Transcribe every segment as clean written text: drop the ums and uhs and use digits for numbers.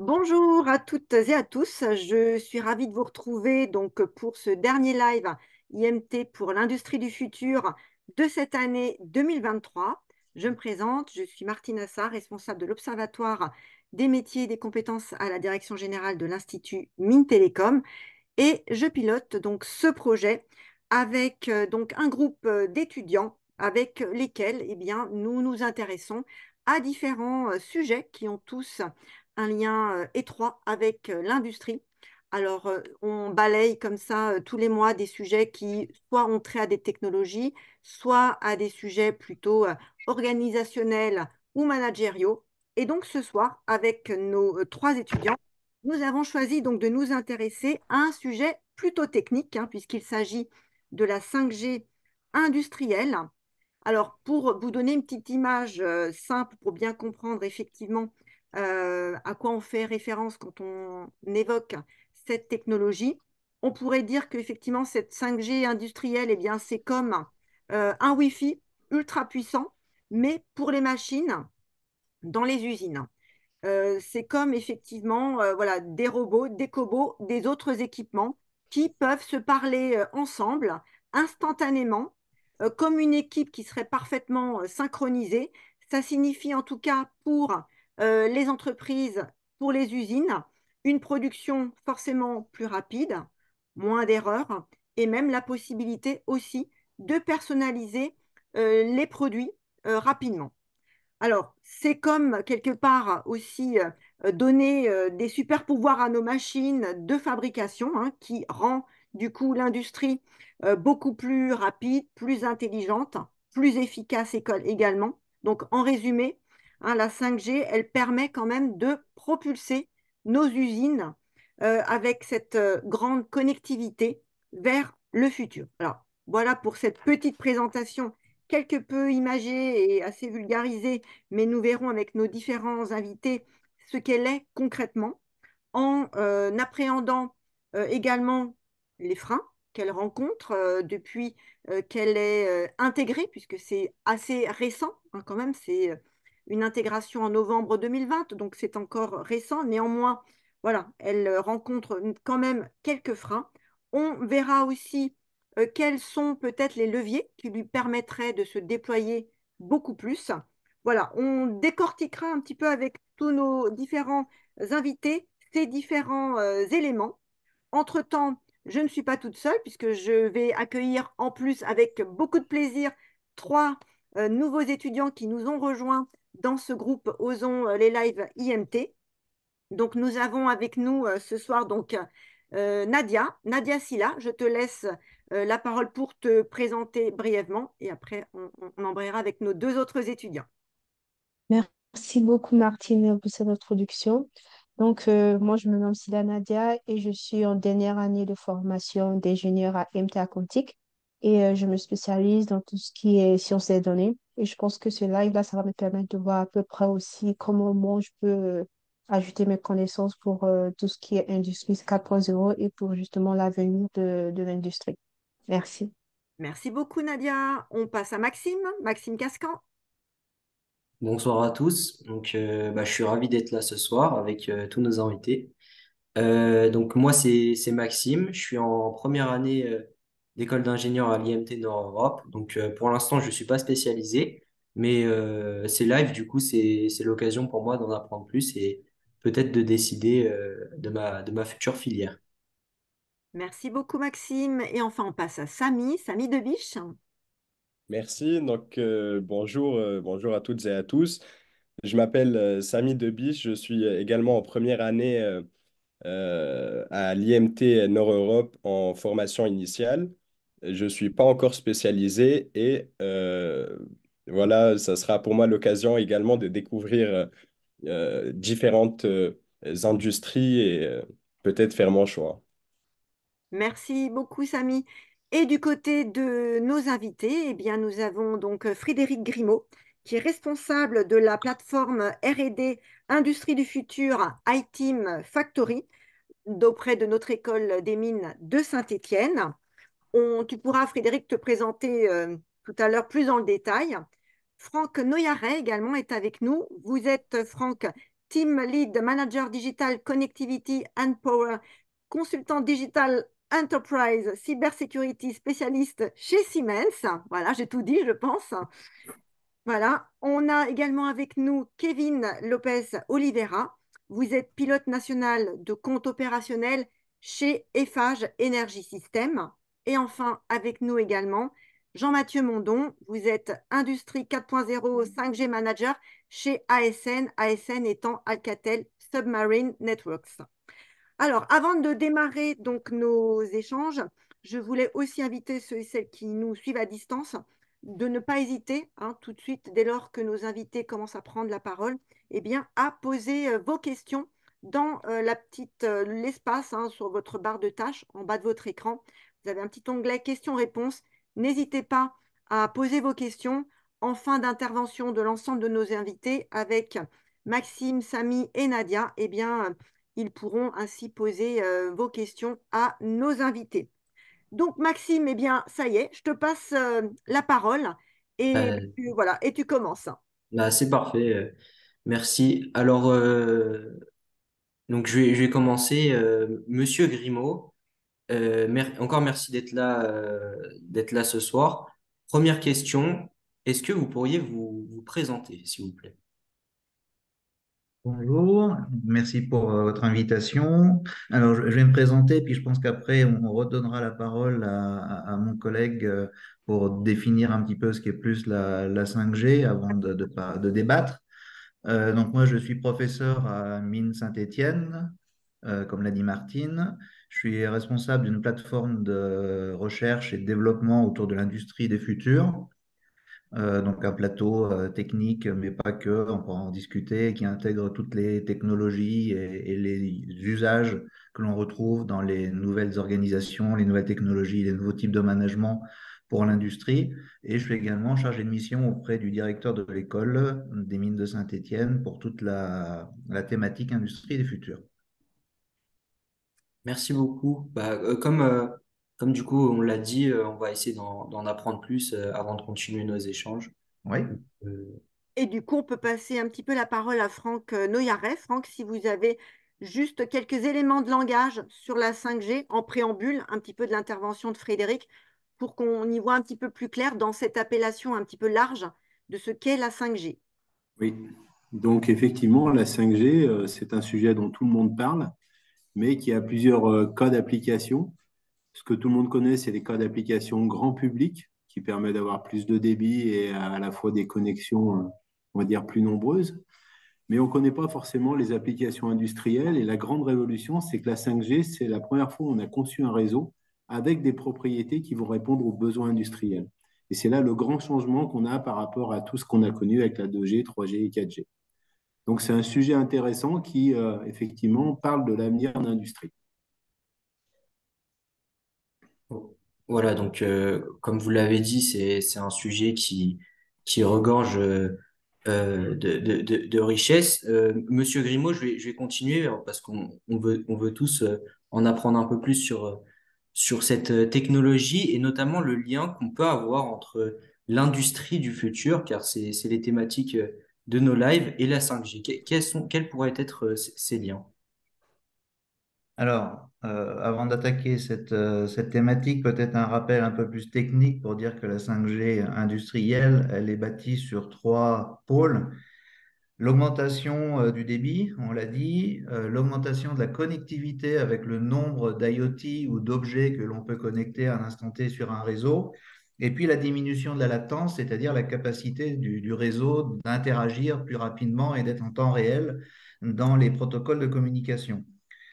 Bonjour à toutes et à tous. Je suis ravie de vous retrouver donc pour ce dernier live IMT pour l'industrie du futur de cette année 2023. Je me présente, je suis Martine Assar, responsable de l'Observatoire des métiers et des compétences à la direction générale de l'Institut Mines Télécom et je pilote donc ce projet avec donc un groupe d'étudiants avec lesquels nous nous intéressons à différents sujets qui ont tous un lien étroit avec l'industrie. Alors, on balaye comme ça tous les mois des sujets qui soit ont trait à des technologies, soit à des sujets plutôt organisationnels ou managériaux. Et donc, ce soir, avec nos trois étudiants, nous avons choisi donc de nous intéresser à un sujet plutôt technique, hein, puisqu'il s'agit de la 5G industrielle. Alors, pour vous donner une petite image simple pour bien comprendre effectivement à quoi on fait référence quand on évoque cette technologie, on pourrait dire qu'effectivement, cette 5G industrielle, eh bien, c'est comme un Wi-Fi ultra puissant, mais pour les machines dans les usines. C'est comme effectivement voilà, des robots, des cobots, des autres équipements qui peuvent se parler ensemble instantanément, comme une équipe qui serait parfaitement synchronisée. Ça signifie en tout cas pour les entreprises, pour les usines, une production forcément plus rapide, moins d'erreurs, et même la possibilité aussi de personnaliser les produits rapidement. Alors, c'est comme quelque part aussi donner des super pouvoirs à nos machines de fabrication, hein, qui rend du coup l'industrie beaucoup plus rapide, plus intelligente, plus efficace également. Donc, en résumé, hein, la 5G, elle permet quand même de propulser nos usines avec cette grande connectivité vers le futur. Alors, voilà pour cette petite présentation quelque peu imagée et assez vulgarisée, mais nous verrons avec nos différents invités ce qu'elle est concrètement en appréhendant également les freins qu'elle rencontre depuis qu'elle est intégrée, puisque c'est assez récent hein, quand même, c'est une intégration en novembre 2020, donc c'est encore récent. Néanmoins, voilà, elle rencontre quand même quelques freins. On verra aussi quels sont peut-être les leviers qui lui permettraient de se déployer beaucoup plus. Voilà, on décortiquera un petit peu avec tous nos différents invités ces différents éléments. Entre-temps, je ne suis pas toute seule puisque je vais accueillir en plus avec beaucoup de plaisir trois nouveaux étudiants qui nous ont rejoints dans ce groupe Osons les lives IMT. Donc nous avons avec nous ce soir donc Nadia Silla. Je te laisse la parole pour te présenter brièvement et après on embrayera avec nos deux autres étudiants. Merci beaucoup, Martine, pour cette introduction. Moi, je me nomme Sila Nadia et je suis en dernière année de formation d'ingénieur à MTA Quantique je me spécialise dans tout ce qui est sciences des données. Et je pense que ce live-là, ça va me permettre de voir à peu près aussi comment moi je peux ajouter mes connaissances pour tout ce qui est industrie 4.0 et pour justement l'avenir de l'industrie. Merci. Merci beaucoup Nadia. On passe à Maxime, Maxime Cascan. Bonsoir à tous. Je suis ravi d'être là ce soir avec tous nos invités. Moi, c'est Maxime. Je suis en première année d'école d'ingénieur à l'IMT Nord-Europe. Pour l'instant, je ne suis pas spécialisé, mais c'est live. Du coup, c'est l'occasion pour moi d'en apprendre plus et peut-être de décider de ma future filière. Merci beaucoup Maxime. Et enfin, on passe à Samy, Samy Debiche. Merci. Bonjour à toutes et à tous. Je m'appelle Samy Debiche. Je suis également en première année à l'IMT Nord-Europe en formation initiale. Je ne suis pas encore spécialisé voilà, ça sera pour moi l'occasion également de découvrir différentes industries peut-être faire mon choix. Merci beaucoup Samy. Et du côté de nos invités, eh bien, nous avons donc Frédéric Grimaud, qui est responsable de la plateforme R&D Industrie du futur iTeam Factory, d'auprès de notre école des mines de Saint-Étienne. Tu pourras, Frédéric, te présenter tout à l'heure plus dans le détail. Franck Noyaret également est avec nous. Vous êtes, Franck, Team Lead Manager Digital Connectivity and Power, consultant digital Enterprise Cybersecurity spécialiste chez Siemens. Voilà, j'ai tout dit, je pense. Voilà, on a également avec nous Kevin Lopez Oliveira. Vous êtes pilote national de compte opérationnel chez Eiffage Energy System. Et enfin, avec nous également, Jean-Mathieu Mondon. Vous êtes Industrie 4.0 5G Manager chez ASN, ASN étant Alcatel Submarine Networks. Alors, avant de démarrer donc nos échanges, je voulais aussi inviter ceux et celles qui nous suivent à distance de ne pas hésiter, hein, tout de suite, dès lors que nos invités commencent à prendre la parole, eh bien, à poser vos questions dans l'espace, hein, sur votre barre de tâches, en bas de votre écran. Vous avez un petit onglet questions-réponses. N'hésitez pas à poser vos questions en fin d'intervention de l'ensemble de nos invités avec Maxime, Samy et Nadia. Eh bien, ils pourront ainsi poser vos questions à nos invités. Donc, Maxime, eh bien, ça y est, je te passe la parole et Euh, voilà, et tu commences. Là, c'est parfait. Merci. Alors, donc je vais commencer. Monsieur Grimaud, encore merci d'être là ce soir. Première question, est-ce que vous pourriez vous présenter, s'il vous plaît? Bonjour, merci pour votre invitation. Alors, je vais me présenter, puis je pense qu'après, on redonnera la parole à mon collègue pour définir un petit peu ce qu'est plus la 5G avant de débattre. Donc, moi, je suis professeur à Mines Saint-Étienne, comme l'a dit Martine. Je suis responsable d'une plateforme de recherche et de développement autour de l'industrie des futurs. Donc un plateau technique, mais pas que, on pourra en discuter, qui intègre toutes les technologies et les usages que l'on retrouve dans les nouvelles organisations, les nouvelles technologies, les nouveaux types de management pour l'industrie. Et je suis également chargé de mission auprès du directeur de l'école des mines de Saint-Étienne pour toute la thématique industrie des futurs. Merci beaucoup. Comme du coup on l'a dit, on va essayer d'en apprendre plus avant de continuer nos échanges. Oui. Euh, Et du coup, on peut passer un petit peu la parole à Franck Noyaret. Franck, si vous avez juste quelques éléments de langage sur la 5G en préambule, un petit peu de l'intervention de Frédéric, pour qu'on y voit un petit peu plus clair dans cette appellation un petit peu large de ce qu'est la 5G. Oui, donc effectivement, la 5G, c'est un sujet dont tout le monde parle, mais qui a plusieurs cas d'application. Ce que tout le monde connaît, c'est les cas d'application grand public, qui permet d'avoir plus de débit et à la fois des connexions, on va dire, plus nombreuses. Mais on ne connaît pas forcément les applications industrielles. Et la grande révolution, c'est que la 5G, c'est la première fois où on a conçu un réseau avec des propriétés qui vont répondre aux besoins industriels. Et c'est là le grand changement qu'on a par rapport à tout ce qu'on a connu avec la 2G, 3G et 4G. Donc c'est un sujet intéressant qui, effectivement, parle de l'avenir de l'industrie. Voilà, donc comme vous l'avez dit, c'est un sujet qui regorge de richesses. Monsieur Grimaud, je vais continuer parce on veut tous en apprendre un peu plus sur cette technologie et notamment le lien qu'on peut avoir entre l'industrie du futur, car c'est les thématiques de nos lives, et la 5G. Quels pourraient être ces liens? Alors, avant d'attaquer cette thématique, peut-être un rappel un peu plus technique pour dire que la 5G industrielle, elle est bâtie sur trois pôles. L'augmentation du débit, on l'a dit, l'augmentation de la connectivité avec le nombre d'IoT ou d'objets que l'on peut connecter à un instant T sur un réseau, et puis la diminution de la latence, c'est-à-dire la capacité du réseau d'interagir plus rapidement et d'être en temps réel dans les protocoles de communication.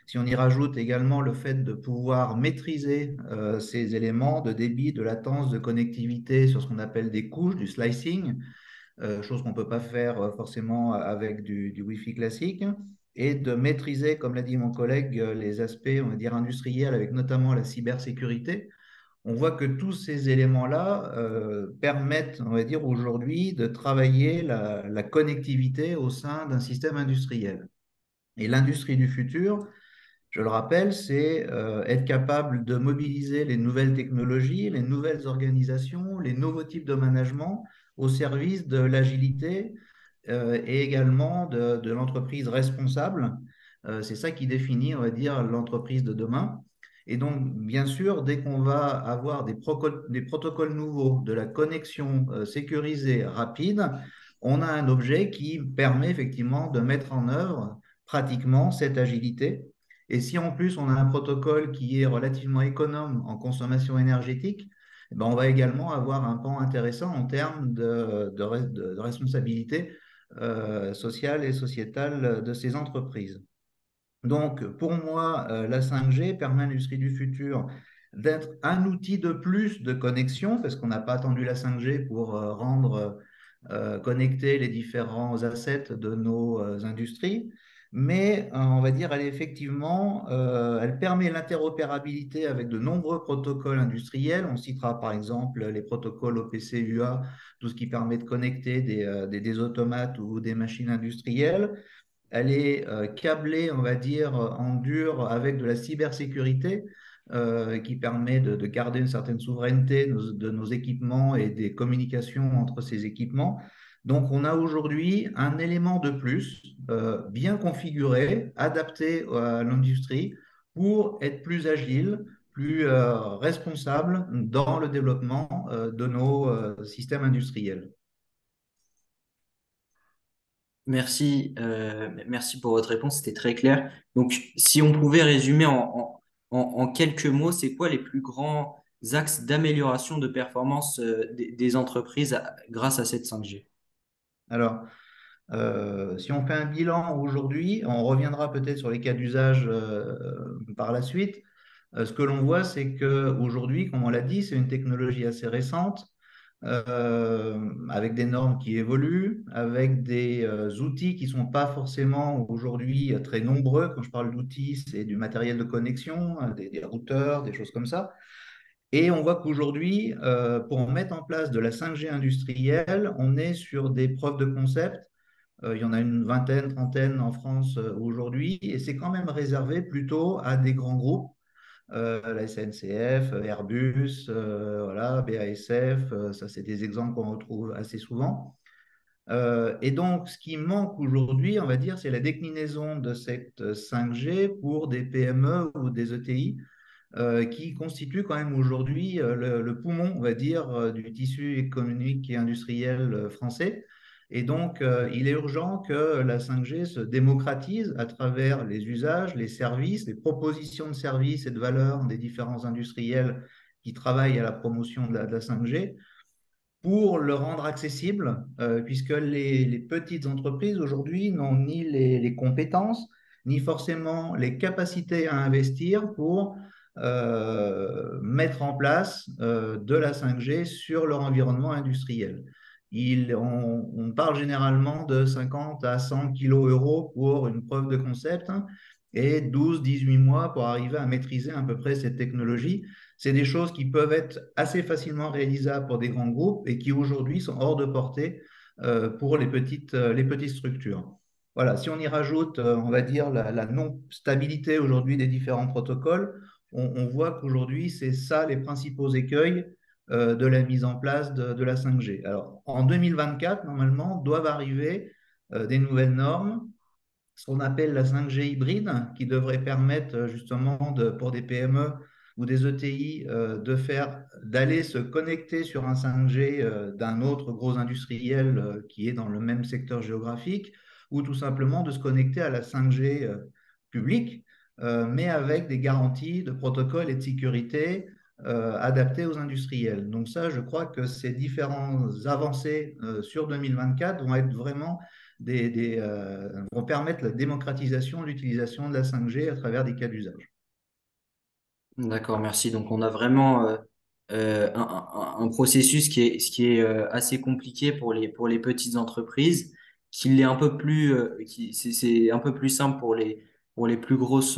Si on y rajoute également le fait de pouvoir maîtriser ces éléments de débit, de latence, de connectivité sur ce qu'on appelle des couches, du slicing, chose qu'on ne peut pas faire forcément avec du Wi-Fi classique, et de maîtriser, comme l'a dit mon collègue, les aspects, on va dire, industriels, avec notamment la cybersécurité. On voit que tous ces éléments-là permettent, on va dire, aujourd'hui de travailler la connectivité au sein d'un système industriel. Et l'industrie du futur, je le rappelle, c'est être capable de mobiliser les nouvelles technologies, les nouvelles organisations, les nouveaux types de management au service de l'agilité, et également de l'entreprise responsable. C'est ça qui définit, on va dire, l'entreprise de demain. Et donc, bien sûr, dès qu'on va avoir des protocoles nouveaux, de la connexion sécurisée rapide, on a un objet qui permet effectivement de mettre en œuvre pratiquement cette agilité. Et si en plus on a un protocole qui est relativement économe en consommation énergétique, eh ben, on va également avoir un pan intéressant en termes de responsabilité sociale et sociétale de ces entreprises. Donc, pour moi, la 5G permet à l'industrie du futur d'être un outil de plus de connexion, parce qu'on n'a pas attendu la 5G pour rendre connecter les différents assets de nos industries. Mais on va dire, elle effectivement, elle permet l'interopérabilité avec de nombreux protocoles industriels. On citera par exemple les protocoles OPC-UA, tout ce qui permet de connecter des automates ou des machines industrielles. Elle est câblée, on va dire, en dur avec de la cybersécurité qui permet de garder une certaine souveraineté de nos équipements et des communications entre ces équipements. Donc, on a aujourd'hui un élément de plus bien configuré, adapté à l'industrie pour être plus agile, plus responsable dans le développement de nos systèmes industriels. Merci pour votre réponse, c'était très clair. Donc, si on pouvait résumer en quelques mots, c'est quoi les plus grands axes d'amélioration de performance des entreprises grâce à cette 5G? Alors, si on fait un bilan aujourd'hui, on reviendra peut-être sur les cas d'usage par la suite. Ce que l'on voit, c'est qu'aujourd'hui, comme on l'a dit, c'est une technologie assez récente, avec des normes qui évoluent, avec des outils qui ne sont pas forcément aujourd'hui très nombreux. Quand je parle d'outils, c'est du matériel de connexion, des routeurs, des choses comme ça. Et on voit qu'aujourd'hui, pour mettre en place de la 5G industrielle, on est sur des preuves de concept. Il y en a une vingtaine, trentaine en France aujourd'hui, et c'est quand même réservé plutôt à des grands groupes, la SNCF, Airbus, voilà, BASF, ça c'est des exemples qu'on retrouve assez souvent. Et donc, ce qui manque aujourd'hui, on va dire, c'est la déclinaison de cette 5G pour des PME ou des ETI qui constituent quand même aujourd'hui le poumon, on va dire, du tissu économique et industriel français. Et donc, il est urgent que la 5G se démocratise à travers les usages, les services, les propositions de services et de valeurs des différents industriels qui travaillent à la promotion de la 5G pour le rendre accessible, puisque les petites entreprises aujourd'hui n'ont ni les compétences, ni forcément les capacités à investir pour mettre en place de la 5G sur leur environnement industriel. On parle généralement de 50 à 100 kilos euros pour une preuve de concept, hein, et 12-18 mois pour arriver à maîtriser à peu près cette technologie. C'est des choses qui peuvent être assez facilement réalisables pour des grands groupes et qui aujourd'hui sont hors de portée pour les petites structures. Voilà, si on y rajoute, on va dire, la non-stabilité aujourd'hui des différents protocoles, on voit qu'aujourd'hui, c'est ça les principaux écueils de la mise en place de la 5G. Alors, en 2024, normalement, doivent arriver des nouvelles normes, ce qu'on appelle la 5G hybride, qui devrait permettre justement pour des PME ou des ETI d'aller se connecter sur un 5G d'un autre gros industriel qui est dans le même secteur géographique, ou tout simplement de se connecter à la 5G publique, mais avec des garanties de protocole et de sécurité adaptées aux industriels. Donc ça, je crois que ces différentes avancées sur 2024 vont être vraiment vont permettre la démocratisation de l'utilisation de la 5G à travers des cas d'usage. D'accord, merci. Donc, on a vraiment un processus qui est assez compliqué pour les petites entreprises, qui l'est un peu plus, c'est un peu plus simple pour les plus grosses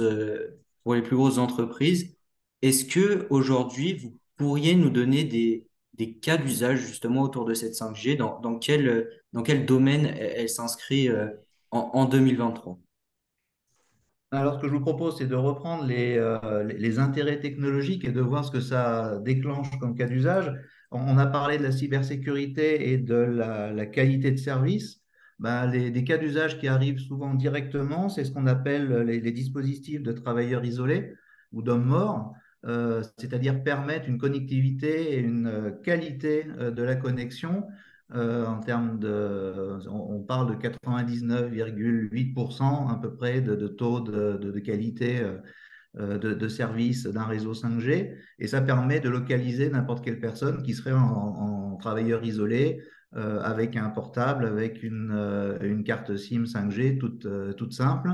entreprises. Est-ce que aujourd'hui, vous pourriez nous donner des cas d'usage justement autour de cette 5G, dans quel domaine elle s'inscrit en 2023? Alors, ce que je vous propose, c'est de reprendre les intérêts technologiques et de voir ce que ça déclenche comme cas d'usage. On a parlé de la cybersécurité et de la qualité de service. des cas d'usage qui arrivent souvent directement, c'est ce qu'on appelle les dispositifs de travailleurs isolés ou d'hommes morts, c'est-à-dire permettre une connectivité et une qualité de la connexion en termes on parle de 99,8% à peu près de taux de qualité de service d'un réseau 5G, et ça permet de localiser n'importe quelle personne qui serait en travailleur isolé avec un portable, avec une carte SIM 5G toute simple.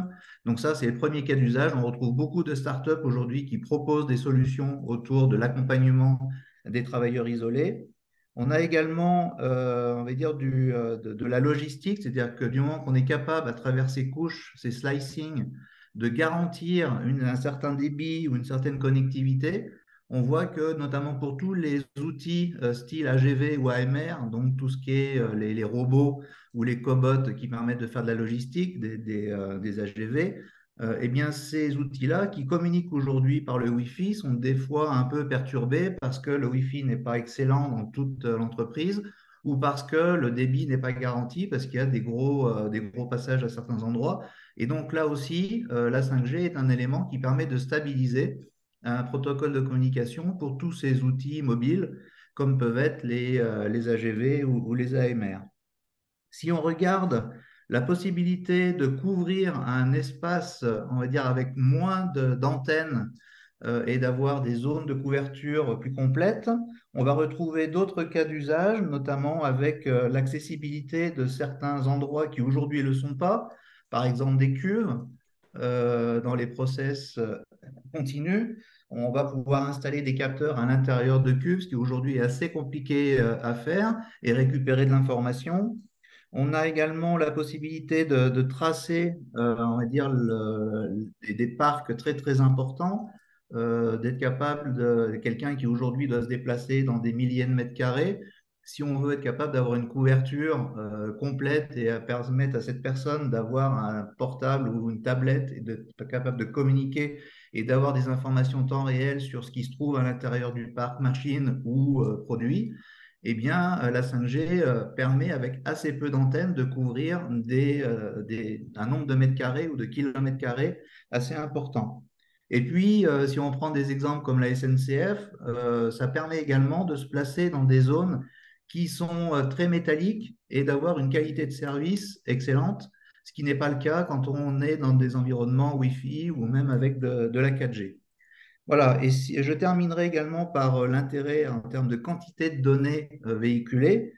Donc ça, c'est le premier cas d'usage. On retrouve beaucoup de startups aujourd'hui qui proposent des solutions autour de l'accompagnement des travailleurs isolés. On a également, on va dire, de la logistique, c'est-à-dire que du moment qu'on est capable, à travers ces couches, ces slicing, de garantir un certain débit ou une certaine connectivité, on voit que notamment pour tous les outils style AGV ou AMR, donc tout ce qui est les robots ou les cobots qui permettent de faire de la logistique, des AGV, eh bien ces outils-là qui communiquent aujourd'hui par le Wi-Fi sont des fois un peu perturbés parce que le Wi-Fi n'est pas excellent dans toute l'entreprise ou parce que le débit n'est pas garanti parce qu'il y a des gros passages à certains endroits. Et donc là aussi, la 5G est un élément qui permet de stabiliser un protocole de communication pour tous ces outils mobiles, comme peuvent être les AGV ou les AMR. Si on regarde la possibilité de couvrir un espace, on va dire, avec moins d'antennes et d'avoir des zones de couverture plus complètes, on va retrouver d'autres cas d'usage, notamment avec l'accessibilité de certains endroits qui aujourd'hui ne le sont pas, par exemple des cuves dans les process continus. On va pouvoir installer des capteurs à l'intérieur de cuves, ce qui aujourd'hui est assez compliqué à faire, et récupérer de l'information. On a également la possibilité de tracer, on va dire, des parcs très très importants, d'être capable quelqu'un qui aujourd'hui doit se déplacer dans des milliers de mètres carrés, si on veut être capable d'avoir une couverture complète et à permettre à cette personne d'avoir un portable ou une tablette et d'être capable de communiquer et d'avoir des informations en temps réel sur ce qui se trouve à l'intérieur du parc machine ou produit, eh bien, la 5G permet, avec assez peu d'antennes, de couvrir un nombre de mètres carrés ou de kilomètres carrés assez important. Et puis, si on prend des exemples comme la SNCF, ça permet également de se placer dans des zones qui sont très métalliques et d'avoir une qualité de service excellente, ce qui n'est pas le cas quand on est dans des environnements Wi-Fi ou même avec de la 4G. Voilà, et je terminerai également par l'intérêt en termes de quantité de données véhiculées,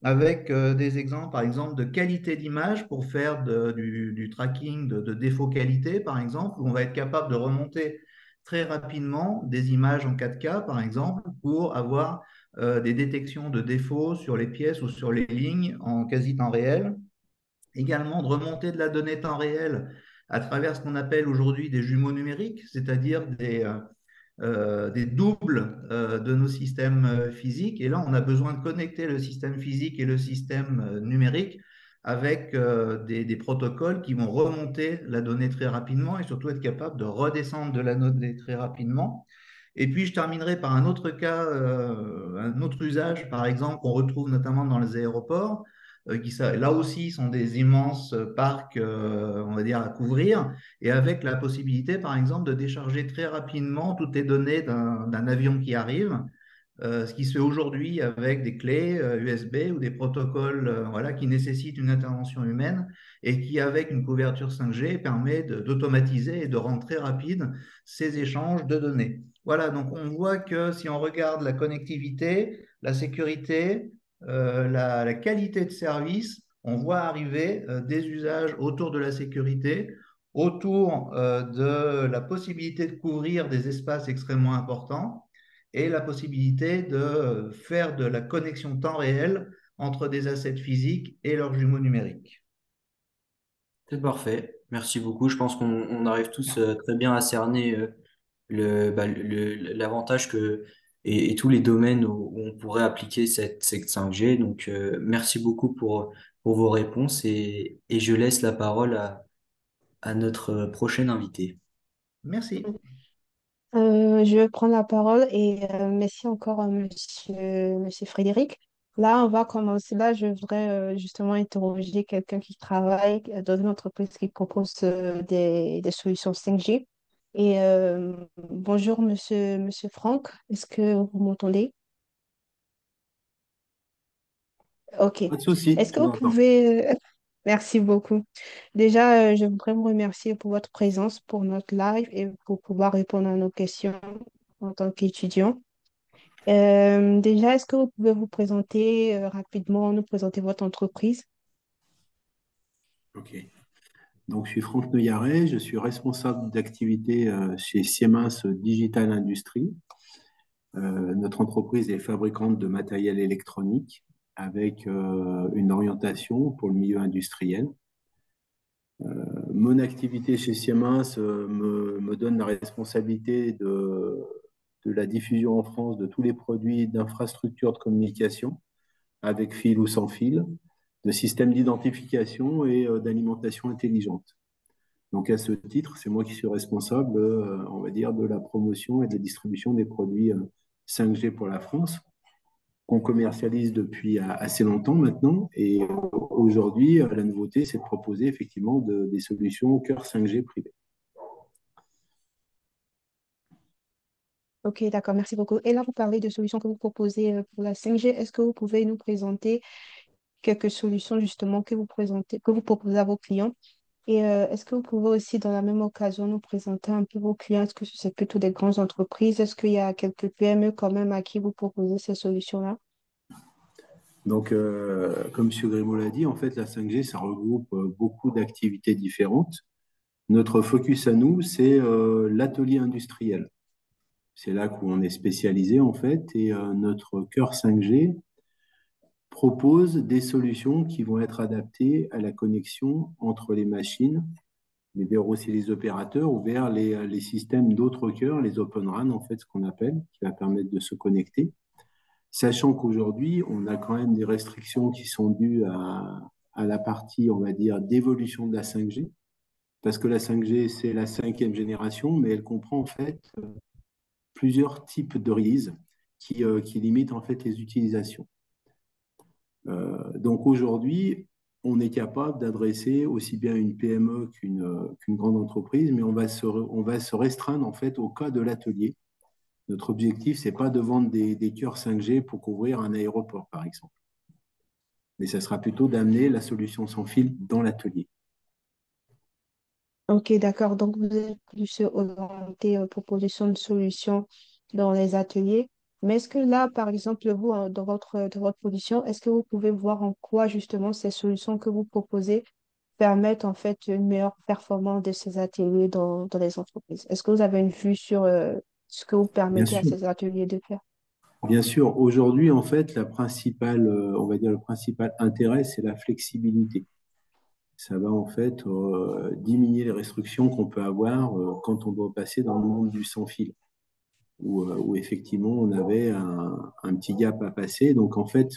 avec des exemples, par exemple, de qualité d'image pour faire du tracking de défauts qualité, par exemple, où on va être capable de remonter très rapidement des images en 4K, par exemple, pour avoir des détections de défauts sur les pièces ou sur les lignes en quasi temps réel. Également de remonter de la donnée temps réel à travers ce qu'on appelle aujourd'hui des jumeaux numériques, c'est-à-dire des doubles de nos systèmes physiques. Et là, on a besoin de connecter le système physique et le système numérique avec des protocoles qui vont remonter la donnée très rapidement et surtout être capable de redescendre de la donnée très rapidement. Et puis, je terminerai par un autre cas, un autre usage, par exemple, qu'on retrouve notamment dans les aéroports, là aussi sont des immenses parcs, on va dire, à couvrir, et avec la possibilité, par exemple, de décharger très rapidement toutes les données d'un avion qui arrive, ce qui se fait aujourd'hui avec des clés USB ou des protocoles voilà, qui nécessitent une intervention humaine et qui, avec une couverture 5G, permet d'automatiser et de rendre très rapide ces échanges de données. Voilà, donc on voit que si on regarde la connectivité, la sécurité, la qualité de service, on voit arriver des usages autour de la sécurité, autour de la possibilité de couvrir des espaces extrêmement importants et la possibilité de faire de la connexion temps réel entre des assets physiques et leurs jumeaux numériques. C'est parfait. Merci beaucoup. Je pense qu'on arrive tous très bien à cerner l'avantage et tous les domaines où on pourrait appliquer cette 5G. Donc, merci beaucoup pour vos réponses et je laisse la parole à notre prochain invité. Merci. Je vais prendre la parole et merci encore, monsieur Frédéric. Là, on va commencer. Là, je voudrais justement interroger quelqu'un qui travaille dans une entreprise qui propose des solutions 5G. Et bonjour, monsieur Franck. Est-ce que vous m'entendez? OK. Pas de souci, Est-ce je que vous vous entends. pouvez... Merci beaucoup. Déjà, je voudrais vous remercier pour votre présence pour notre live et pour pouvoir répondre à nos questions en tant qu'étudiant. Déjà, est-ce que vous pouvez vous présenter rapidement, nous présenter votre entreprise? OK. Donc, je suis Franck Neuillarret, je suis responsable d'activité chez Siemens Digital Industries. Notre entreprise est fabricante de matériel électronique avec une orientation pour le milieu industriel. Mon activité chez Siemens me donne la responsabilité de la diffusion en France de tous les produits d'infrastructures de communication, avec fil ou sans fil, de systèmes d'identification et d'alimentation intelligente. Donc à ce titre, c'est moi qui suis responsable, on va dire, de la promotion et de la distribution des produits 5G pour la France, qu'on commercialise depuis assez longtemps maintenant. Et aujourd'hui, la nouveauté, c'est de proposer effectivement des solutions au cœur 5G privé. Ok, d'accord, merci beaucoup. Et là, vous parlez de solutions que vous proposez pour la 5G. Est-ce que vous pouvez nous présenter quelques solutions justement que vous présentez, que vous proposez à vos clients? Et est-ce que vous pouvez aussi, dans la même occasion, nous présenter un peu vos clients? Est-ce que c'est plutôt des grandes entreprises? Est-ce qu'il y a quelques PME quand même à qui vous proposez ces solutions-là? Donc, comme M. Grimaud l'a dit, en fait, la 5G, ça regroupe beaucoup d'activités différentes. Notre focus à nous, c'est l'atelier industriel. C'est là où on est spécialisé, en fait, et notre cœur 5G propose des solutions qui vont être adaptées à la connexion entre les machines, mais vers aussi les opérateurs ou vers les systèmes d'autres cœurs, les Open RAN, en fait, ce qu'on appelle, qui va permettre de se connecter. Sachant qu'aujourd'hui, on a quand même des restrictions qui sont dues à la partie, on va dire, d'évolution de la 5G, parce que la 5G, c'est la cinquième génération, mais elle comprend en fait plusieurs types de releases qui limitent en fait les utilisations. Donc aujourd'hui, on est capable d'adresser aussi bien une PME qu'une grande entreprise, mais on va se restreindre en fait au cas de l'atelier. Notre objectif, c'est pas de vendre des cœurs 5G pour couvrir un aéroport, par exemple. Mais ça sera plutôt d'amener la solution sans fil dans l'atelier. Ok, d'accord. Donc, vous êtes plus orienté proposition de solutions dans les ateliers. Mais est-ce que là, par exemple, vous, dans votre position, est-ce que vous pouvez voir en quoi justement ces solutions que vous proposez permettent en fait une meilleure performance de ces ateliers dans les entreprises? Est-ce que vous avez une vue sur ce que vous Bien permettez à sûr, ces ateliers de faire? bien sûr. Aujourd'hui, en fait, la principale, on va dire le principal intérêt, c'est la flexibilité. Ça va en fait diminuer les restrictions qu'on peut avoir quand on doit passer dans le monde du sans fil, où effectivement on avait un petit gap à passer. Donc en fait,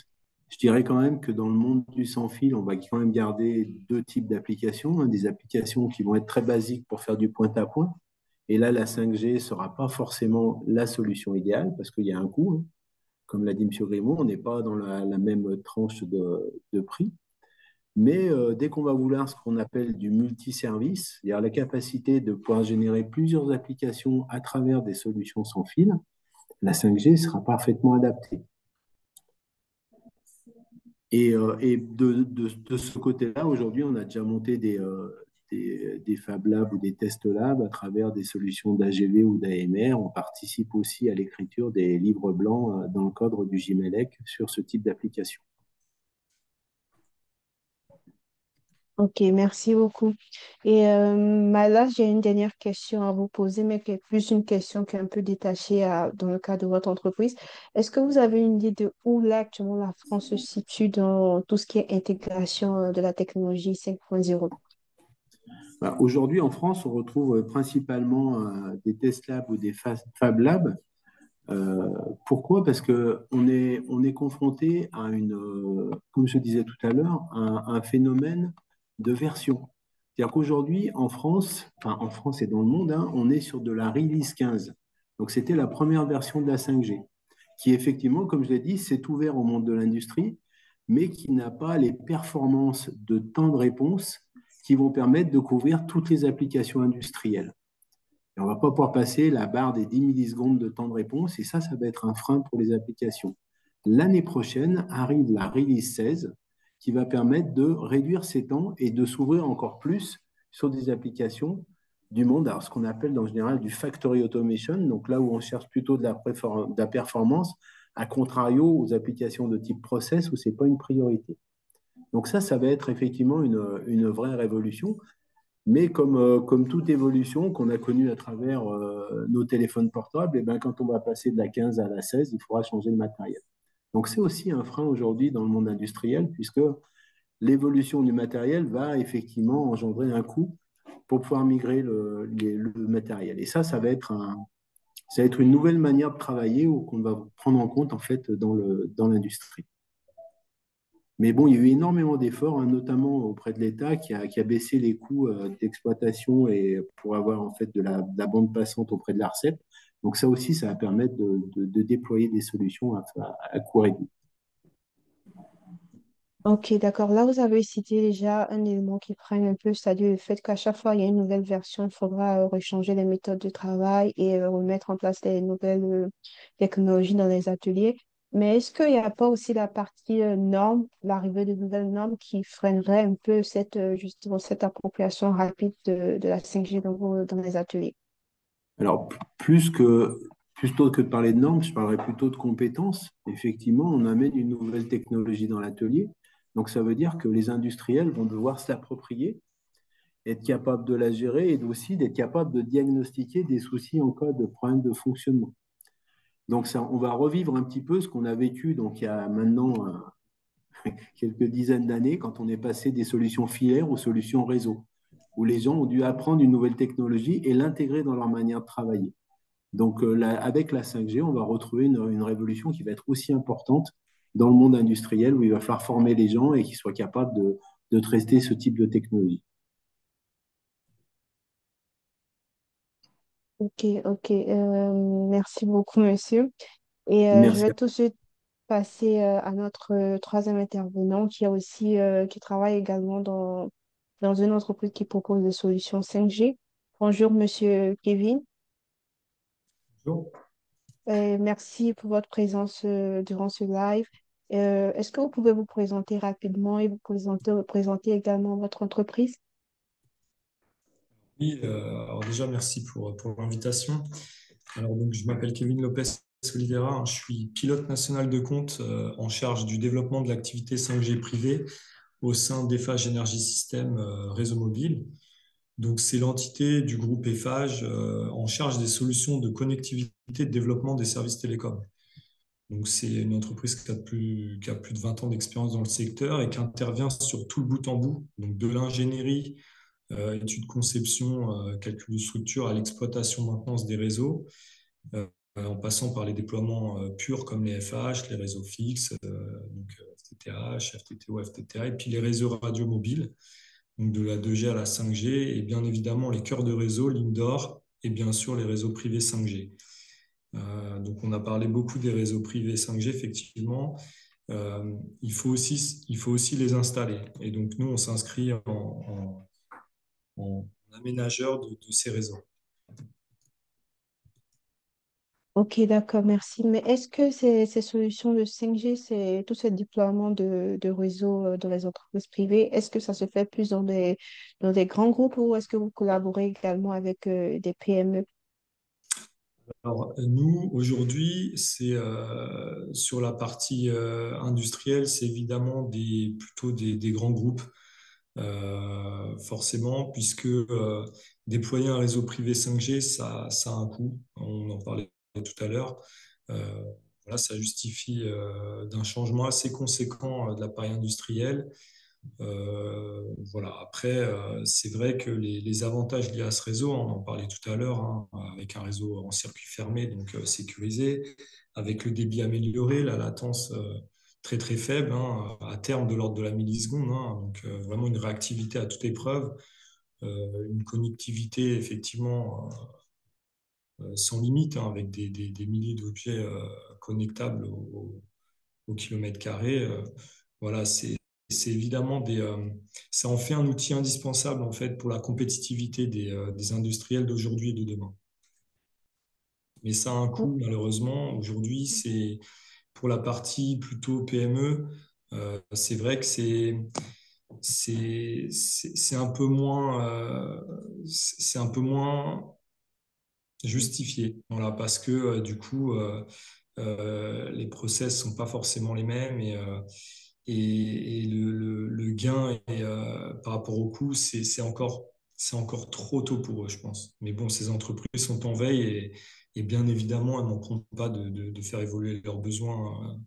je dirais quand même que dans le monde du sans fil, on va quand même garder deux types d'applications, hein, des applications qui vont être très basiques pour faire du point à point. Et là, la 5G ne sera pas forcément la solution idéale parce qu'il y a un coût, hein. Comme l'a dit M. Grimaud, on n'est pas dans la même tranche de prix. Mais dès qu'on va vouloir ce qu'on appelle du multiservice, c'est-à-dire la capacité de pouvoir générer plusieurs applications à travers des solutions sans fil, la 5G sera parfaitement adaptée. Et de ce côté-là, aujourd'hui, on a déjà monté des Fab Labs ou des Test Labs à travers des solutions d'AGV ou d'AMR. On participe aussi à l'écriture des livres blancs dans le cadre du GIMELEC sur ce type d'application. Ok, merci beaucoup. Et là, j'ai une dernière question à vous poser, mais qui est plus une question qui est un peu détachée dans le cadre de votre entreprise. Est-ce que vous avez une idée de où là actuellement la France se situe dans tout ce qui est intégration de la technologie 5.0? Bah, aujourd'hui, en France, on retrouve principalement des test labs ou des fab labs. Euh, Pourquoi? Parce on est confronté à comme je disais tout à l'heure, un phénomène de version. C'est-à-dire qu'aujourd'hui, en France, enfin en France et dans le monde, hein, on est sur de la release 15. Donc c'était la première version de la 5G. qui effectivement, comme je l'ai dit, s'est ouvert au monde de l'industrie, mais qui n'a pas les performances de temps de réponse qui vont permettre de couvrir toutes les applications industrielles. Et on ne va pas pouvoir passer la barre des 10 millisecondes de temps de réponse, et ça va être un frein pour les applications. L'année prochaine arrive la release 16, qui va permettre de réduire ces temps et de s'ouvrir encore plus sur des applications du monde, alors ce qu'on appelle en général du factory automation, donc là où on cherche plutôt de la performance, à contrario aux applications de type process où ce n'est pas une priorité. Donc ça va être effectivement une vraie révolution. Mais comme toute évolution qu'on a connue à travers nos téléphones portables, et ben, quand on va passer de la 15 à la 16, il faudra changer le matériel. Donc c'est aussi un frein aujourd'hui dans le monde industriel, puisque l'évolution du matériel va effectivement engendrer un coût pour pouvoir migrer le matériel. Et ça va être une nouvelle manière de travailler qu'on va prendre en compte en fait dans l'industrie. Mais bon, il y a eu énormément d'efforts, hein, notamment auprès de l'État, qui a baissé les coûts d'exploitation et pour avoir en fait de la bande passante auprès de l'ARCEP. Donc ça aussi, ça va permettre de déployer des solutions à coût réduit. Ok, d'accord. Là, vous avez cité déjà un élément qui freine un peu, c'est-à-dire le fait qu'à chaque fois il y a une nouvelle version, il faudra rechanger les méthodes de travail et remettre en place des nouvelles technologies dans les ateliers. Mais est-ce qu'il n'y a pas aussi la partie normes, l'arrivée de nouvelles normes qui freinerait un peu justement cette appropriation rapide de la 5G dans les ateliers? Alors, plutôt que de parler de normes, je parlerais plutôt de compétences. Effectivement, on amène une nouvelle technologie dans l'atelier. Donc, ça veut dire que les industriels vont devoir se l'approprier, être capables de la gérer et aussi d'être capables de diagnostiquer des soucis en cas de problème de fonctionnement. Donc, ça, on va revivre un petit peu ce qu'on a vécu donc, il y a maintenant quelques dizaines d'années quand on est passé des solutions filaires aux solutions réseau, où les gens ont dû apprendre une nouvelle technologie et l'intégrer dans leur manière de travailler. Donc, avec la 5G, on va retrouver une révolution qui va être aussi importante dans le monde industriel, où il va falloir former les gens et qu'ils soient capables de traiter ce type de technologie. Ok, ok. Merci beaucoup, monsieur. Et je Merci. vais tout de suite passer à notre troisième intervenant qui travaille également dans une entreprise qui propose des solutions 5G. Bonjour, monsieur Kevin. Bonjour. Merci pour votre présence durant ce live. Est-ce que vous pouvez vous présenter rapidement et présenter également votre entreprise? Oui, alors déjà, merci pour l'invitation. Alors, donc, je m'appelle Kevin Lopez Oliveira, hein, je suis pilote national de compte en charge du développement de l'activité 5G privée au sein d'Eiffage Energy System Réseau Mobile. Donc, c'est l'entité du groupe Eiffage en charge des solutions de connectivité et de développement des services télécoms. Donc, c'est une entreprise qui a plus de 20 ans d'expérience dans le secteur et qui intervient sur tout le bout en bout, donc de l'ingénierie, études conception, calcul de structure à l'exploitation maintenance des réseaux, euh, en passant par les déploiements purs comme les FH, les réseaux fixes, donc FTTH, FTTO, FTTH, et puis les réseaux radio mobiles, donc de la 2G à la 5G, et bien évidemment les cœurs de réseau, l'indoor, et bien sûr les réseaux privés 5G. Donc on a parlé beaucoup des réseaux privés 5G, effectivement. Il faut aussi les installer. Et donc nous, on s'inscrit en aménageur de ces réseaux. Ok, d'accord, merci. Mais est-ce que ces solutions de 5G, tout ce déploiement de réseaux dans les entreprises privées, est-ce que ça se fait plus dans des grands groupes ou est-ce que vous collaborez également avec des PME? Alors, nous, aujourd'hui, c'est sur la partie industrielle, c'est évidemment plutôt des grands groupes, forcément, puisque déployer un réseau privé 5G, ça a un coût. On en parlait tout à l'heure. Euh, voilà, ça justifie d'un changement assez conséquent de l'appareil industriel. Voilà. Après, c'est vrai que les avantages liés à ce réseau, on en parlait tout à l'heure, hein, avec un réseau en circuit fermé, donc sécurisé, avec le débit amélioré, la latence très très faible, hein, à terme de l'ordre de la milliseconde, hein, donc vraiment une réactivité à toute épreuve, une connectivité effectivement sans limite, hein, avec des milliers d'objets connectables au kilomètre carré. Voilà, c'est évidemment ça en fait un outil indispensable en fait pour la compétitivité des industriels d'aujourd'hui et de demain. Mais ça a un coût, malheureusement. Aujourd'hui, c'est pour la partie plutôt PME, c'est vrai que c'est un peu moins justifié. Voilà, parce que du coup, les process sont pas forcément les mêmes et le gain par rapport au coût, c'est encore trop tôt pour eux, je pense. Mais bon, ces entreprises sont en veille et bien évidemment, elles ne manqueront pas de faire évoluer leurs besoins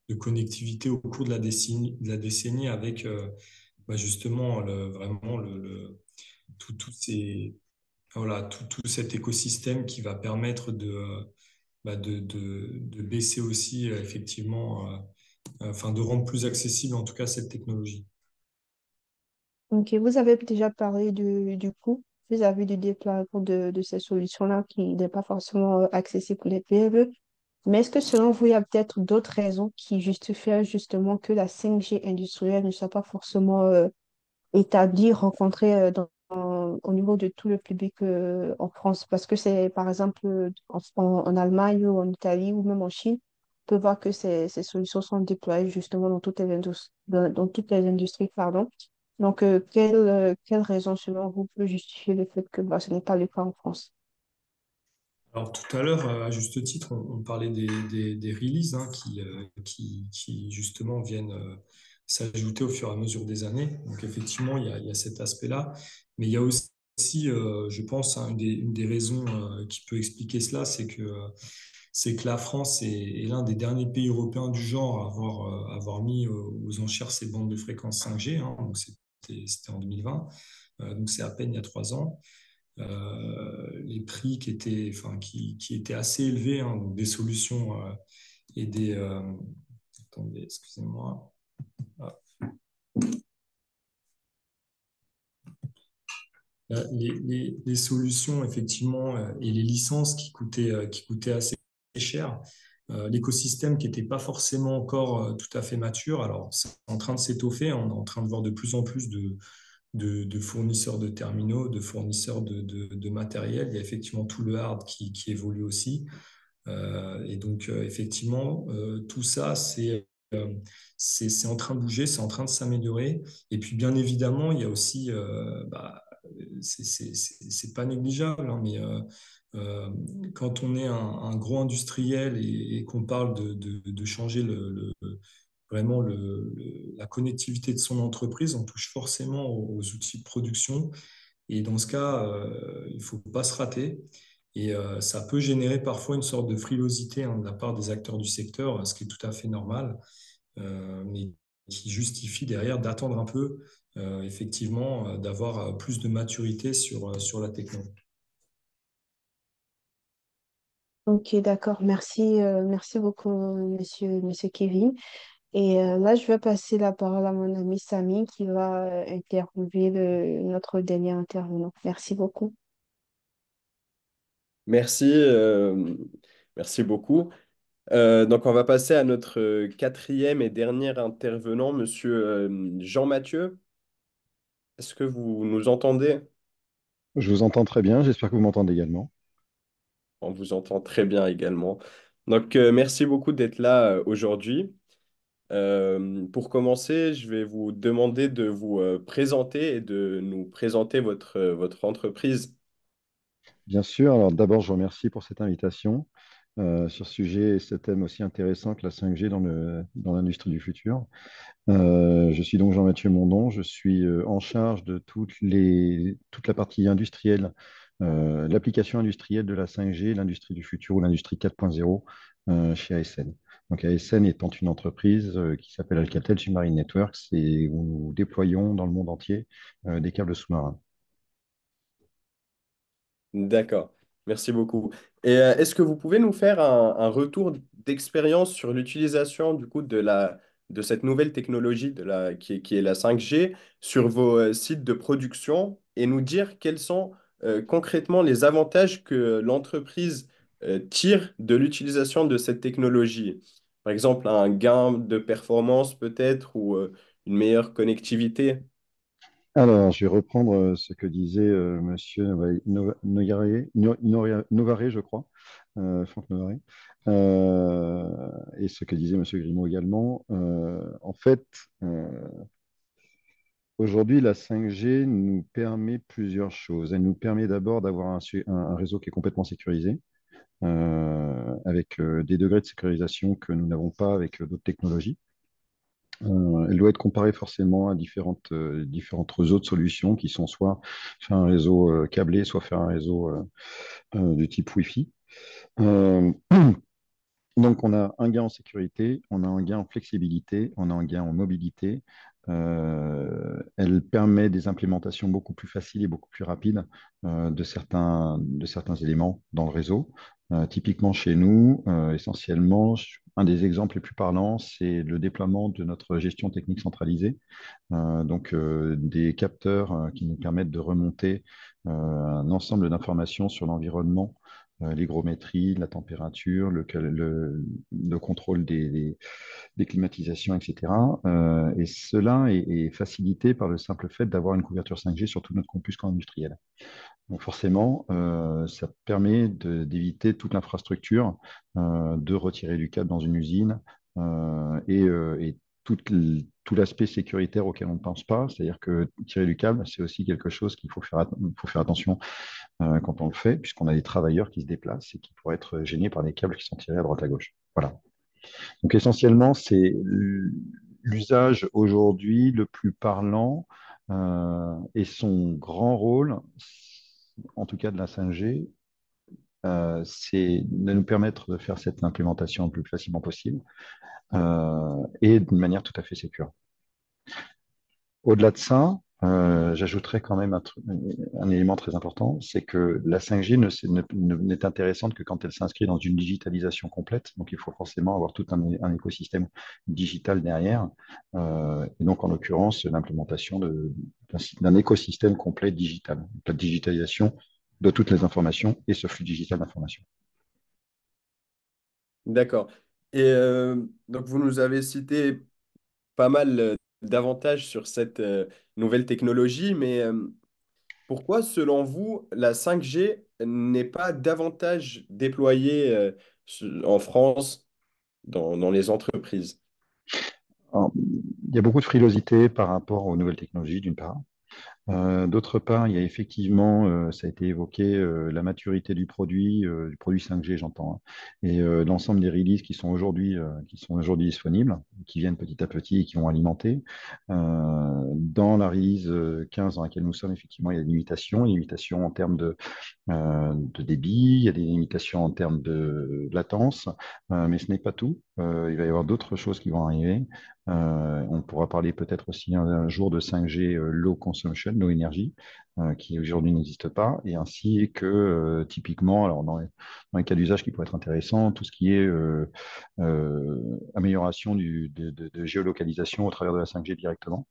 de connectivité au cours de la décennie avec justement vraiment tout voilà, tout cet écosystème qui va permettre de baisser aussi effectivement, enfin de rendre plus accessible en tout cas cette technologie. Ok, vous avez déjà parlé du coût vis-à-vis du déploiement de ces solutions-là qui n'est pas forcément accessible pour les PME. Mais est-ce que selon vous, il y a peut-être d'autres raisons qui justifient justement que la 5G industrielle ne soit pas forcément établie, rencontrée au niveau de tout le public en France? Parce que c'est, par exemple, en Allemagne ou en Italie ou même en Chine, on peut voir que ces solutions sont déployées justement dans toutes les industries, dans toutes les industries, pardon. Donc, quelle raison, selon vous, peut justifier le fait que ce n'est pas le cas en France? Alors tout à l'heure, à juste titre, on parlait des releases hein, qui justement viennent s'ajouter au fur et à mesure des années. Donc effectivement, il y a cet aspect-là. Mais il y a aussi, je pense, hein, une des raisons qui peut expliquer cela, c'est que la France est l'un des derniers pays européens du genre à avoir mis aux enchères ces bandes de fréquences 5G. Hein. Donc c'était en 2020. Donc c'est à peine il y a 3 ans. Les prix qui étaient assez élevés, hein, donc des solutions et des... attendez, excusez-moi. Ah. Les solutions, effectivement, et les licences qui coûtaient assez cher. L'écosystème qui n'était pas forcément encore tout à fait mature. Alors, c'est en train de s'étoffer. On est en train de voir de plus en plus de fournisseurs de terminaux, de fournisseurs de matériel. Il y a effectivement tout le hard qui évolue aussi. Et donc, effectivement, tout ça, c'est en train de bouger, c'est en train de s'améliorer. Et puis, bien évidemment, il y a aussi, c'est pas négligeable, hein, mais euh, quand on est un gros industriel et qu'on parle de changer vraiment la connectivité de son entreprise, on touche forcément aux outils de production. Et dans ce cas, il ne faut pas se rater. Et ça peut générer parfois une sorte de frilosité hein, de la part des acteurs du secteur, ce qui est tout à fait normal, mais qui justifie derrière d'attendre un peu, effectivement, d'avoir plus de maturité sur la techno. Ok, d'accord. Merci beaucoup, monsieur Kevin. Et là, je vais passer la parole à mon ami Samy qui va interviewer notre dernier intervenant. Merci beaucoup. Merci, merci beaucoup. Donc, on va passer à notre quatrième et dernier intervenant, Monsieur Jean-Mathieu. Est-ce que vous nous entendez? Je vous entends très bien, j'espère que vous m'entendez également. On vous entend très bien également. Donc, merci beaucoup d'être là aujourd'hui. Pour commencer, je vais vous demander de vous présenter et de nous présenter votre entreprise. Bien sûr, alors d'abord, je vous remercie pour cette invitation sur ce sujet et ce thème aussi intéressant que la 5G dans l'industrie du futur. Je suis donc Jean-Mathieu Mondon, je suis en charge de toute la partie industrielle, l'application industrielle de la 5G, l'industrie du futur ou l'industrie 4.0 chez ASN. Donc ASN étant une entreprise qui s'appelle Alcatel Submarine Networks et où nous déployons dans le monde entier des câbles sous-marins. D'accord, merci beaucoup. Et est-ce que vous pouvez nous faire un retour d'expérience sur l'utilisation du coup de cette nouvelle technologie qui est la 5G sur vos sites de production et nous dire quels sont concrètement les avantages que l'entreprise tire de l'utilisation de cette technologie. Par exemple, un gain de performance peut-être ou une meilleure connectivité. Alors, je vais reprendre ce que disait Monsieur Novaré, je crois, Franck Novaré, et ce que disait Monsieur Grimaud également. En fait, euh, aujourd'hui, la 5G nous permet plusieurs choses. Elle nous permet d'abord d'avoir un réseau qui est complètement sécurisé, avec des degrés de sécurisation que nous n'avons pas avec d'autres technologies. Elle doit être comparée forcément à différentes autres solutions qui sont soit faire un réseau câblé, soit faire un réseau de type Wi-Fi. Euh, donc, on a un gain en sécurité, on a un gain en flexibilité, on a un gain en mobilité. Elle permet des implémentations beaucoup plus faciles et beaucoup plus rapides de certains éléments dans le réseau. Typiquement chez nous, essentiellement, un des exemples les plus parlants, c'est le déploiement de notre gestion technique centralisée. Donc, des capteurs qui nous permettent de remonter un ensemble d'informations sur l'environnement, l'hygrométrie, la température, le contrôle des climatisations, etc. Et cela est facilité par le simple fait d'avoir une couverture 5G sur tout notre campus industriel. Donc forcément, ça permet d'éviter toute l'infrastructure, de retirer du câble dans une usine et tout l'aspect sécuritaire auquel on ne pense pas. C'est-à-dire que tirer du câble, c'est aussi quelque chose qu'il faut faire attention quand on le fait, puisqu'on a des travailleurs qui se déplacent et qui pourraient être gênés par des câbles qui sont tirés à droite à gauche. Voilà. Donc essentiellement, c'est l'usage aujourd'hui le plus parlant et son grand rôle, en tout cas de la 5G, c'est de nous permettre de faire cette implémentation le plus facilement possible et d'une manière tout à fait sécure. Au-delà de ça, j'ajouterais quand même un élément très important, c'est que la 5G n'est intéressante que quand elle s'inscrit dans une digitalisation complète. Donc, il faut forcément avoir tout un écosystème digital derrière. Et donc, en l'occurrence, l'implémentation d'un écosystème complet digital. La digitalisation de toutes les informations et ce flux digital d'informations. D'accord. Et donc, vous nous avez cité pas mal d'avantages sur cette nouvelle technologie, mais pourquoi, selon vous, la 5G n'est pas davantage déployée en France dans les entreprises? Alors, il y a beaucoup de frilosité par rapport aux nouvelles technologies, d'une part. D'autre part, il y a effectivement, ça a été évoqué, la maturité du produit 5G, j'entends, hein, et l'ensemble des releases qui sont aujourd'hui disponibles, qui viennent petit à petit et qui vont alimenter. Dans la release 15 dans laquelle nous sommes, effectivement, il y a des limitations en termes de débit, il y a des limitations en termes de latence, mais ce n'est pas tout. Il va y avoir d'autres choses qui vont arriver. On pourra parler peut-être aussi un jour de 5G low consumption, low énergie, qui aujourd'hui n'existe pas, et ainsi que typiquement, alors dans les cas d'usage qui pourraient être intéressants, tout ce qui est amélioration de géolocalisation au travers de la 5G directement.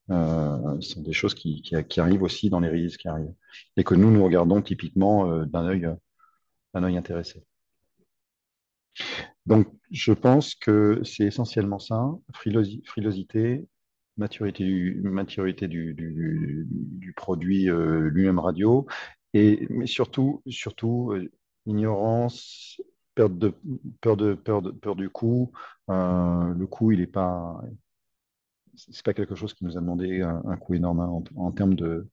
Sont des choses qui arrivent aussi dans les releases qui arrivent et que nous regardons typiquement d'un œil intéressé. Donc, je pense que c'est essentiellement ça, frilosité, maturité du produit lui-même radio, mais surtout ignorance, peur du coût. Le coût, c'est pas quelque chose qui nous a demandé un coût énorme hein, en termes de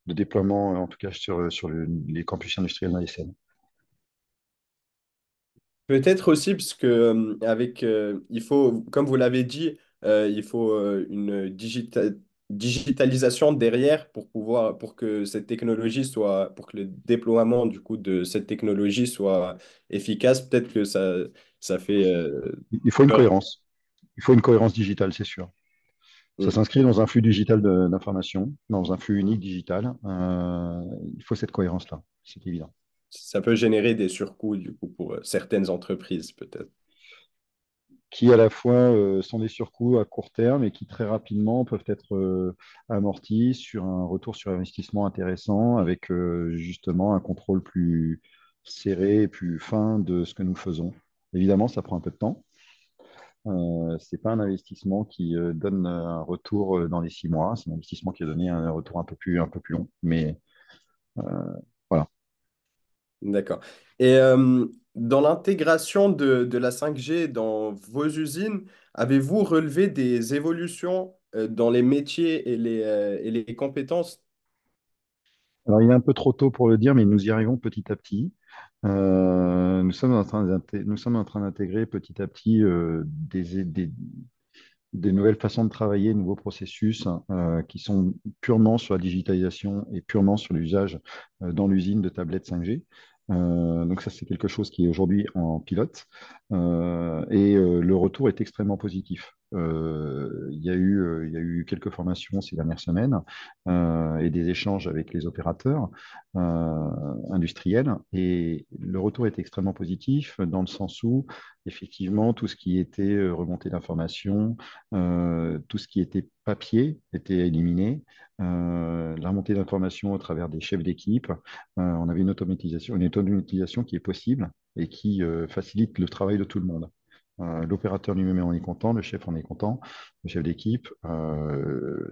déploiement, en tout cas sur les campus industriels d'ASN. Peut-être aussi parce que il faut, comme vous l'avez dit, il faut une digitalisation derrière pour que cette technologie pour que le déploiement du coup de cette technologie soit efficace. Peut-être que ça fait Il faut une peur. cohérence. Il faut une cohérence digitale, c'est sûr. Ça Mm. s'inscrit dans un flux digital d'informations, dans un flux unique digital. Il faut cette cohérence-là, c'est évident. Ça peut générer des surcoûts du coup pour certaines entreprises peut-être. qui à la fois sont des surcoûts à court terme et qui très rapidement peuvent être amortis sur un retour sur investissement intéressant avec justement un contrôle plus serré et plus fin de ce que nous faisons. Évidemment, ça prend un peu de temps. C'est pas un investissement qui donne un retour dans les 6 mois. C'est un investissement qui a donné un retour un peu plus long. Mais euh, voilà. D'accord. Et dans l'intégration de la 5G dans vos usines, avez-vous relevé des évolutions dans les métiers et les compétences? Alors, il est un peu trop tôt pour le dire, mais nous y arrivons petit à petit. Nous sommes en train d'intégrer petit à petit des nouvelles façons de travailler, de nouveaux processus qui sont purement sur la digitalisation et purement sur l'usage dans l'usine de tablettes 5G. Donc ça, c'est quelque chose qui est aujourd'hui en pilote le retour est extrêmement positif. Il y a eu quelques formations ces dernières semaines et des échanges avec les opérateurs industriels et le retour est extrêmement positif dans le sens où effectivement tout ce qui était remontée d'informations, tout ce qui était papier était éliminé. La remontée d'informations au travers des chefs d'équipe, on avait une automatisation qui est possible et qui facilite le travail de tout le monde. L'opérateur lui-même en est content, le chef en est content, le chef d'équipe,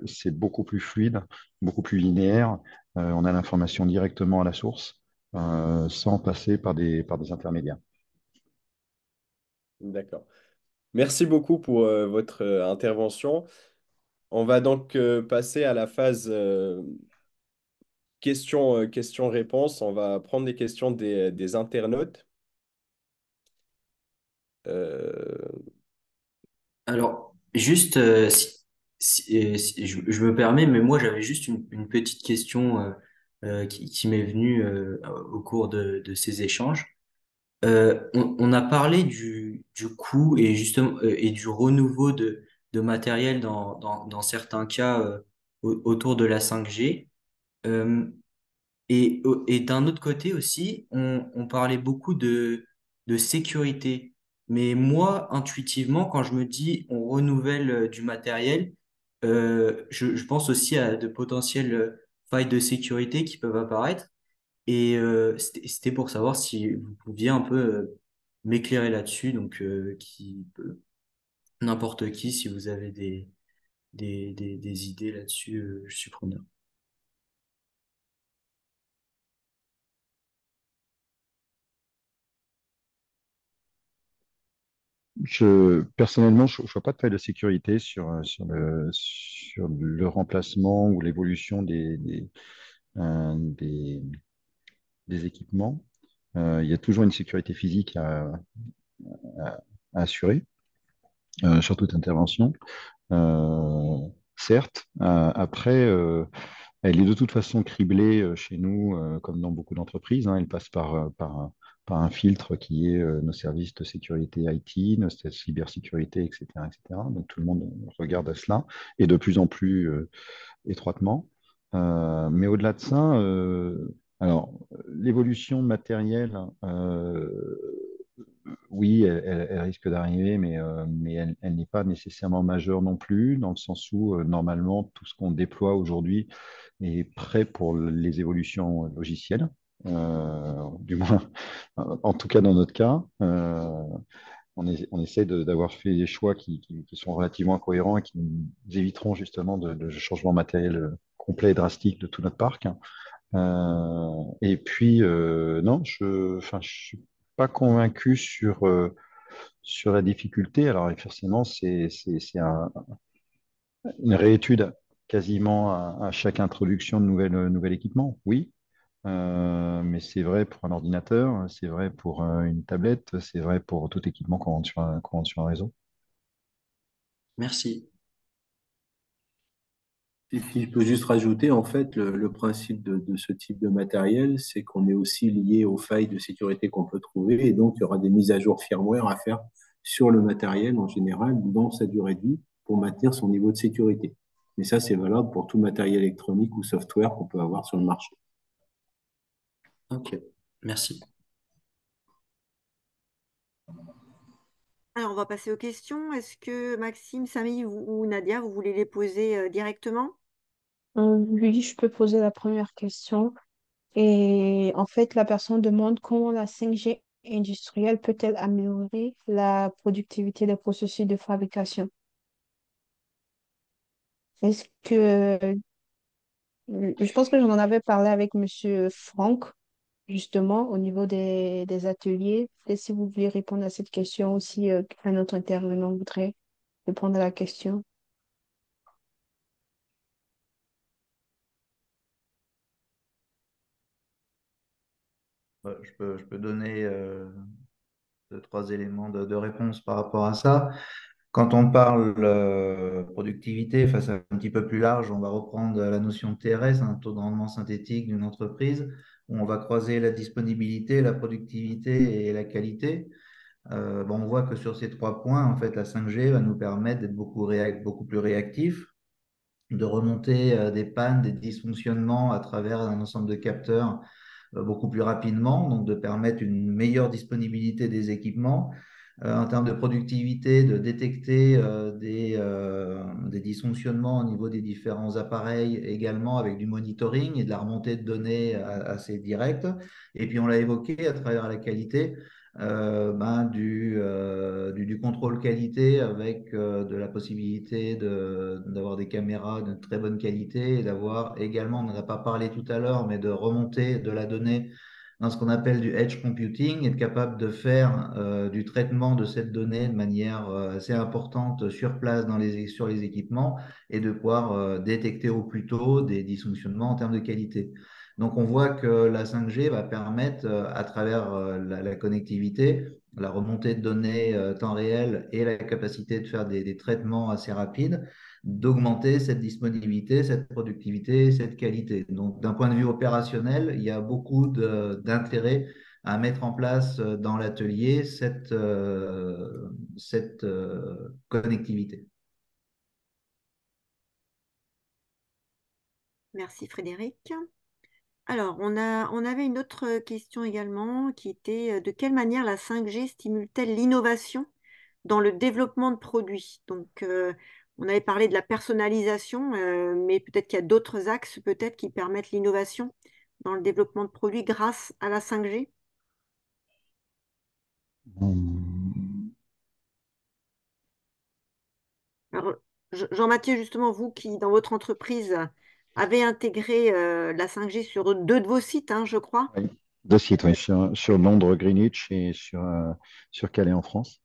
c'est beaucoup plus fluide, beaucoup plus linéaire. On a l'information directement à la source, sans passer par des intermédiaires. D'accord. Merci beaucoup pour votre intervention. On va donc passer à la phase questions-réponses. On va prendre les questions des internautes. Euh, Alors, juste, je me permets, mais moi j'avais juste une petite question qui m'est venue au cours de ces échanges. On a parlé du coût et justement et du renouveau de matériel dans certains cas autour de la 5G. Euh, et d'un autre côté aussi, on parlait beaucoup de sécurité. Mais moi, intuitivement, quand je me dis on renouvelle du matériel, je pense aussi à de potentielles failles de sécurité qui peuvent apparaître. Et c'était pour savoir si vous pouviez un peu m'éclairer là-dessus. Donc, n'importe qui, si vous avez des idées là-dessus, je suis preneur. Personnellement, je ne vois pas de faille de sécurité sur le remplacement ou l'évolution euh, des, des équipements. Il y a toujours une sécurité physique à assurer sur toute intervention. Euh, certes, après, elle est de toute façon criblée chez nous, comme dans beaucoup d'entreprises, hein. Elle passe par un filtre qui est nos services de sécurité IT, nos cybersécurité, etc., etc. Donc tout le monde regarde à cela, et de plus en plus étroitement. Mais au-delà de ça, alors l'évolution matérielle, oui, elle risque d'arriver, mais elle n'est pas nécessairement majeure non plus, dans le sens où normalement tout ce qu'on déploie aujourd'hui est prêt pour les évolutions logicielles. Du moins, en tout cas dans notre cas, on essaie d'avoir fait des choix qui sont relativement cohérents et qui nous éviteront justement de changements matériels complets et drastiques de tout notre parc. Et puis, non, enfin, je suis pas convaincu sur la difficulté. Alors, et forcément, c'est une réétude quasiment à chaque introduction de nouvel équipement, oui. Mais c'est vrai pour un ordinateur, c'est vrai pour une tablette, c'est vrai pour tout équipement qu'on rentre sur un réseau. Merci. Et si je peux juste rajouter, en fait, le principe de ce type de matériel, c'est qu'on est aussi lié aux failles de sécurité qu'on peut trouver, et donc il y aura des mises à jour firmware à faire sur le matériel en général dans sa durée de vie pour maintenir son niveau de sécurité. Mais ça, c'est valable pour tout matériel électronique ou software qu'on peut avoir sur le marché. Ok, merci. Alors, on va passer aux questions. Est-ce que Maxime, Samy ou Nadia, vous voulez les poser directement? Oui, je peux poser la première question. Et en fait, la personne demande comment la 5G industrielle peut-elle améliorer la productivité des processus de fabrication? Est-ce que, je pense que j'en avais parlé avec Monsieur Franck, justement, au niveau des ateliers. Et si vous voulez répondre à cette question aussi, un autre intervenant voudrait répondre à la question. Je peux donner deux, trois éléments de réponse par rapport à ça. Quand on parle productivité, enfin, c'est un petit peu plus large, on va reprendre la notion de TRS, un taux de rendement synthétique d'une entreprise, où on va croiser la disponibilité, la productivité et la qualité. Bon, on voit que sur ces trois points, en fait, la 5G va nous permettre d'être beaucoup plus réactifs, de remonter des pannes, des dysfonctionnements à travers un ensemble de capteurs beaucoup plus rapidement, donc de permettre une meilleure disponibilité des équipements. En termes de productivité, de détecter des dysfonctionnements au niveau des différents appareils également avec du monitoring et de la remontée de données assez directe. Et puis on l'a évoqué à travers la qualité, du contrôle qualité avec de la possibilité d'avoir des caméras de très bonne qualité et d'avoir également, on n'en a pas parlé tout à l'heure, mais de remonter de la donnée dans ce qu'on appelle du edge computing, être capable de faire du traitement de cette donnée de manière assez importante sur place sur les équipements et de pouvoir détecter au plus tôt des dysfonctionnements en termes de qualité. Donc on voit que la 5G va permettre, à travers la connectivité, la remontée de données temps réel et la capacité de faire des traitements assez rapides, d'augmenter cette disponibilité, cette productivité, cette qualité. Donc, d'un point de vue opérationnel, il y a beaucoup d'intérêt à mettre en place dans l'atelier cette connectivité. Merci Frédéric. Alors, on avait une autre question également qui était de quelle manière la 5G stimule-t-elle l'innovation dans le développement de produits? Donc, on avait parlé de la personnalisation, mais peut-être qu'il y a d'autres axes peut-être qui permettent l'innovation dans le développement de produits grâce à la 5G. Hum, Alors, Jean-Mathieu, justement, vous qui, dans votre entreprise, avez intégré la 5G sur deux de vos sites, hein, je crois. oui. Deux sites, oui, sur Londres, Greenwich et sur Calais en France.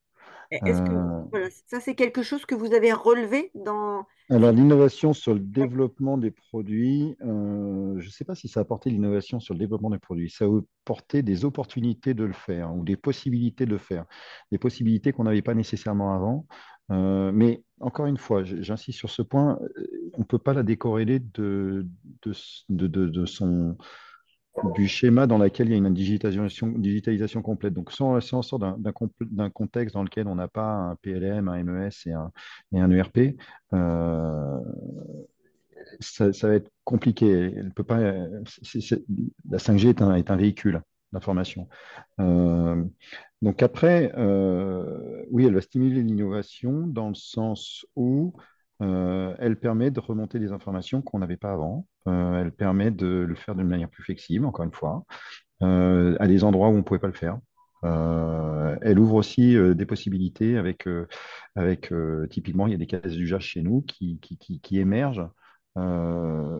Est-ce que Euh, voilà, ça, c'est quelque chose que vous avez relevé dans... Alors, l'innovation sur le développement des produits, je ne sais pas si ça a apporté l'innovation sur le développement des produits. Ça a apporté des opportunités de le faire ou des possibilités de le faire, des possibilités qu'on n'avait pas nécessairement avant. Mais encore une fois, j'insiste sur ce point, on ne peut pas la décorréler de, de son, du schéma dans lequel il y a une digitalisation complète. Donc, si on sort d'un contexte dans lequel on n'a pas un PLM, un MES et un ERP, euh, ça va être compliqué. Elle peut pas, la 5G est un véhicule d'information. Euh, donc après, oui, elle va stimuler l'innovation dans le sens où elle permet de remonter des informations qu'on n'avait pas avant. Elle permet de le faire d'une manière plus flexible, encore une fois, à des endroits où on ne pouvait pas le faire. Elle ouvre aussi des possibilités avec typiquement, il y a des cas d'usage chez nous qui émergent euh,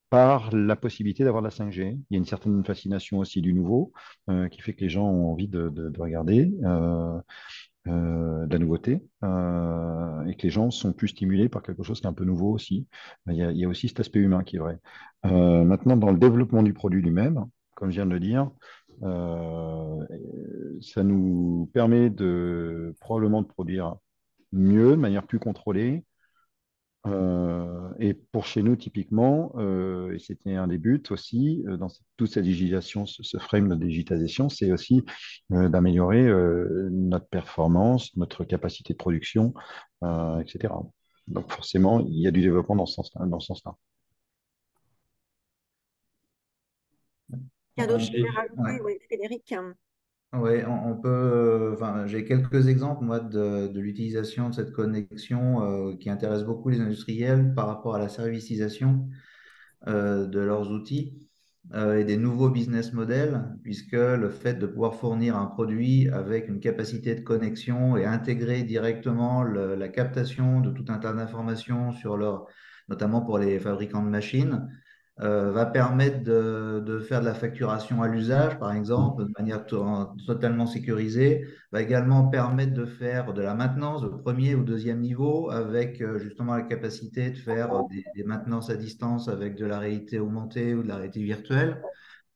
par la possibilité d'avoir la 5G. Il y a une certaine fascination aussi du nouveau qui fait que les gens ont envie de regarder de la nouveauté et que les gens sont plus stimulés par quelque chose qui est un peu nouveau aussi. Il y a aussi cet aspect humain qui est vrai. Maintenant, dans le développement du produit lui-même, comme je viens de le dire, euh, ça nous permet probablement de produire mieux, de manière plus contrôlée, et pour chez nous, typiquement, et c'était un des buts aussi, dans toute cette digitalisation, ce frame de digitalisation, c'est aussi d'améliorer notre performance, notre capacité de production, etc. Donc forcément, il y a du développement dans ce sens-là. Il y a d'autres choses Et, à ouais. rajouter, oui, Frédéric. Ouais, on peut, enfin, j'ai quelques exemples, moi, de l'utilisation de cette connexion qui intéresse beaucoup les industriels par rapport à la servicisation de leurs outils et des nouveaux business models, puisque le fait de pouvoir fournir un produit avec une capacité de connexion et intégrer directement la captation de tout un tas d'informations sur leur, notamment pour les fabricants de machines, va permettre de faire de la facturation à l'usage, par exemple, de manière totalement sécurisée, va également permettre de faire de la maintenance de premier ou deuxième niveau avec justement la capacité de faire des maintenances à distance avec de la réalité augmentée ou de la réalité virtuelle.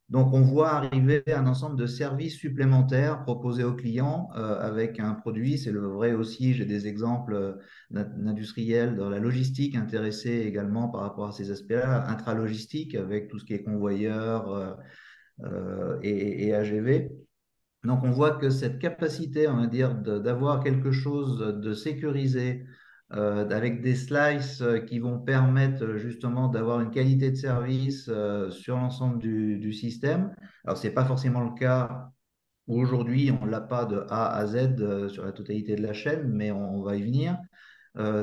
Donc, on voit arriver un ensemble de services supplémentaires proposés aux clients avec un produit. C'est le vrai aussi, j'ai des exemples d'industriels dans la logistique intéressés également par rapport à ces aspects-là, intralogistique avec tout ce qui est convoyeur et AGV. Donc, on voit que cette capacité, on va dire, d'avoir quelque chose de sécurisé, avec des slices qui vont permettre justement d'avoir une qualité de service sur l'ensemble du système. Alors, ce n'est pas forcément le cas aujourd'hui, on ne l'a pas de A à Z sur la totalité de la chaîne, mais on va y venir.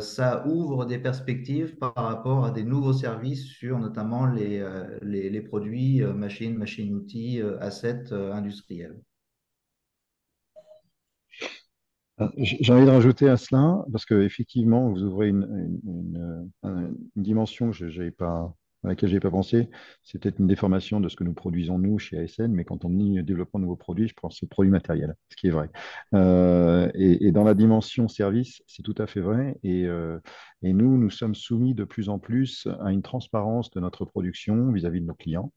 Ça ouvre des perspectives par rapport à des nouveaux services sur notamment les produits machines-outils, assets industriels. J'ai envie de rajouter à cela, parce qu'effectivement, vous ouvrez une dimension que j'avais pas, à laquelle je n'avais pas pensé. C'est peut-être une déformation de ce que nous produisons nous chez ASN, mais quand on dit développement de nouveaux produits, je pense aux produits matériels, ce qui est vrai. Et dans la dimension service, c'est tout à fait vrai. Et nous sommes soumis de plus en plus à une transparence de notre production vis-à-vis de nos clients.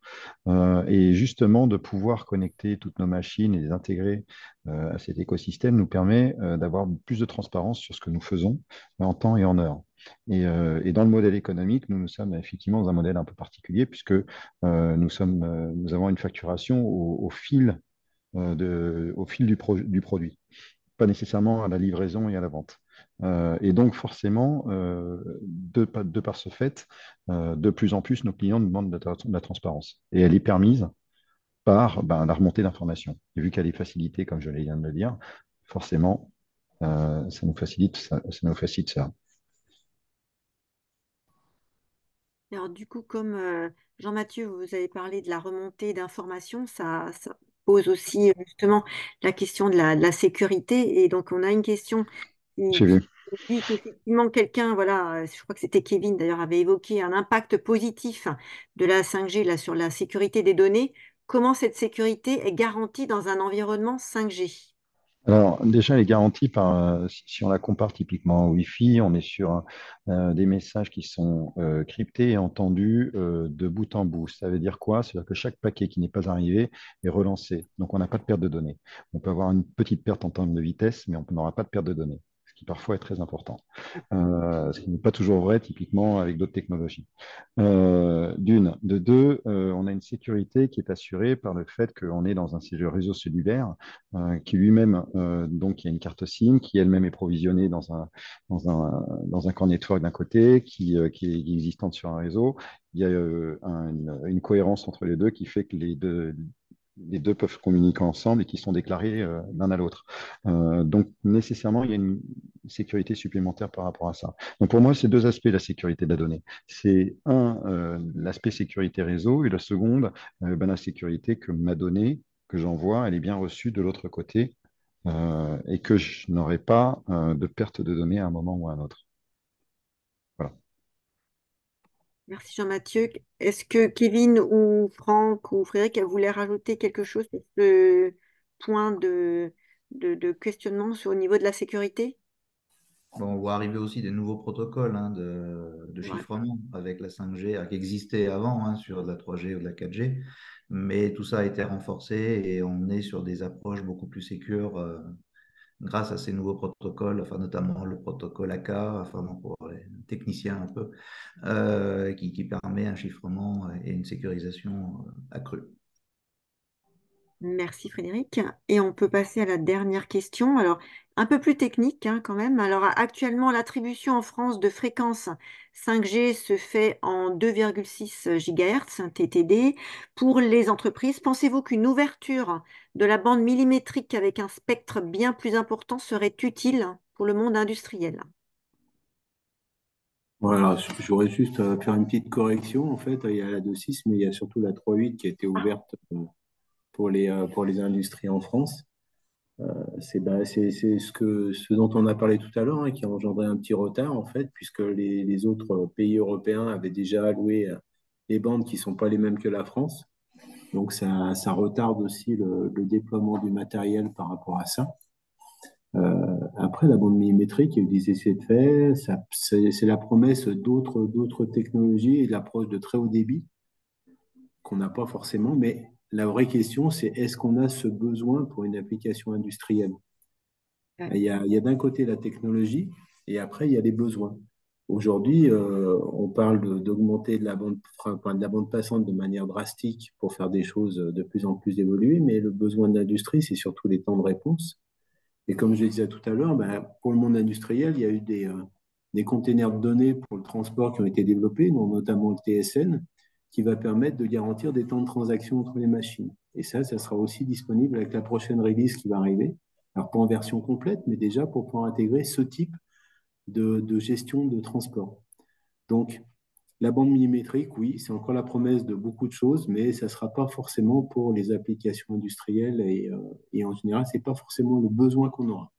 Et justement, de pouvoir connecter toutes nos machines et les intégrer à cet écosystème nous permet d'avoir plus de transparence sur ce que nous faisons en temps et en heure. Et dans le modèle économique, nous sommes effectivement dans un modèle un peu particulier puisque nous avons une facturation au fil, au fil du produit, pas nécessairement à la livraison et à la vente. Et donc forcément, de par ce fait, de plus en plus, nos clients nous demandent de la transparence. Et elle est permise par la remontée d'informations. Et vu qu'elle est facilitée, comme je viens de le dire, forcément, ça nous facilite ça. Alors du coup, comme Jean-Mathieu, vous avez parlé de la remontée d'informations, ça pose aussi justement la question de la sécurité. Et donc, on a une question J'ai qui vu. dit qu'effectivement, quelqu'un, voilà, je crois que c'était Kevin d'ailleurs, avait évoqué un impact positif de la 5G là, sur la sécurité des données. Comment cette sécurité est garantie dans un environnement 5G? Alors, déjà, les garanties, si on la compare typiquement au Wi-Fi, on est sur des messages qui sont cryptés et entendus de bout en bout. Ça veut dire quoi? C'est-à-dire que chaque paquet qui n'est pas arrivé est relancé. Donc, on n'a pas de perte de données. On peut avoir une petite perte en termes de vitesse, mais on n'aura pas de perte de données, ce qui parfois est très important. Ce qui n'est pas toujours vrai typiquement avec d'autres technologies. D'une. De deux, on a une sécurité qui est assurée par le fait qu'on est dans un réseau cellulaire qui lui-même, donc il y a une carte SIM qui elle-même est provisionnée dans un core network d'un côté, qui est existante sur un réseau. Il y a une cohérence entre les deux qui fait que les deux peuvent communiquer ensemble et qui sont déclarés l'un à l'autre. Donc, nécessairement, il y a une sécurité supplémentaire par rapport à ça. Donc, pour moi, c'est deux aspects de la sécurité de la donnée. C'est un, l'aspect sécurité réseau, et la seconde, la sécurité que ma donnée que j'envoie, elle est bien reçue de l'autre côté et que je n'aurai pas de perte de données à un moment ou à un autre. Voilà. Merci Jean-Mathieu. Est-ce que Kevin ou Franck ou Frédéric voulaient rajouter quelque chose sur ce point de questionnement au niveau de la sécurité? Bon, on voit arriver aussi des nouveaux protocoles de Ouais. chiffrement avec la 5G qui existait avant sur de la 3G ou de la 4G, mais tout ça a été renforcé et on est sur des approches beaucoup plus sécures grâce à ces nouveaux protocoles, enfin notamment le protocole AK, enfin bon, pour les techniciens un peu, qui permet un chiffrement et une sécurisation accrue. Merci Frédéric. Et on peut passer à la dernière question. Alors, un peu plus technique hein, quand même. Alors actuellement, l'attribution en France de fréquences 5G se fait en 2,6 GHz TTD. Pour les entreprises, pensez-vous qu'une ouverture de la bande millimétrique avec un spectre bien plus important serait utile pour le monde industriel? Voilà, j'aurais juste à faire une petite correction. En fait, il y a la 2.6, mais il y a surtout la 3.8 qui a été ouverte pour les industries en France. C'est ce dont on a parlé tout à l'heure, hein, qui a engendré un petit retard, en fait, puisque les autres pays européens avaient déjà alloué les bandes qui ne sont pas les mêmes que la France. Donc, ça retarde aussi le déploiement du matériel par rapport à ça. Après, la bande millimétrique, il y a eu des essais de fait. C'est la promesse d'autres technologies et de l'approche de très haut débit qu'on n'a pas forcément. Mais la vraie question, c'est est-ce qu'on a ce besoin pour une application industrielle? Il y a d'un côté la technologie et après, il y a les besoins. Aujourd'hui, on parle d'augmenter de la bande passante de manière drastique pour faire des choses de plus en plus évoluées, mais le besoin de l'industrie, c'est surtout les temps de réponse. Et comme je le disais tout à l'heure, ben, pour le monde industriel, il y a eu des containers de données pour le transport qui ont été développés, dont notamment le TSN, qui va permettre de garantir des temps de transaction entre les machines. Et ça sera aussi disponible avec la prochaine release qui va arriver. Alors, pas en version complète, mais déjà pour pouvoir intégrer ce type de gestion de transport. Donc, la bande millimétrique, oui, c'est encore la promesse de beaucoup de choses, mais ça ne sera pas forcément pour les applications industrielles et en général, ce n'est pas forcément le besoin qu'on aura.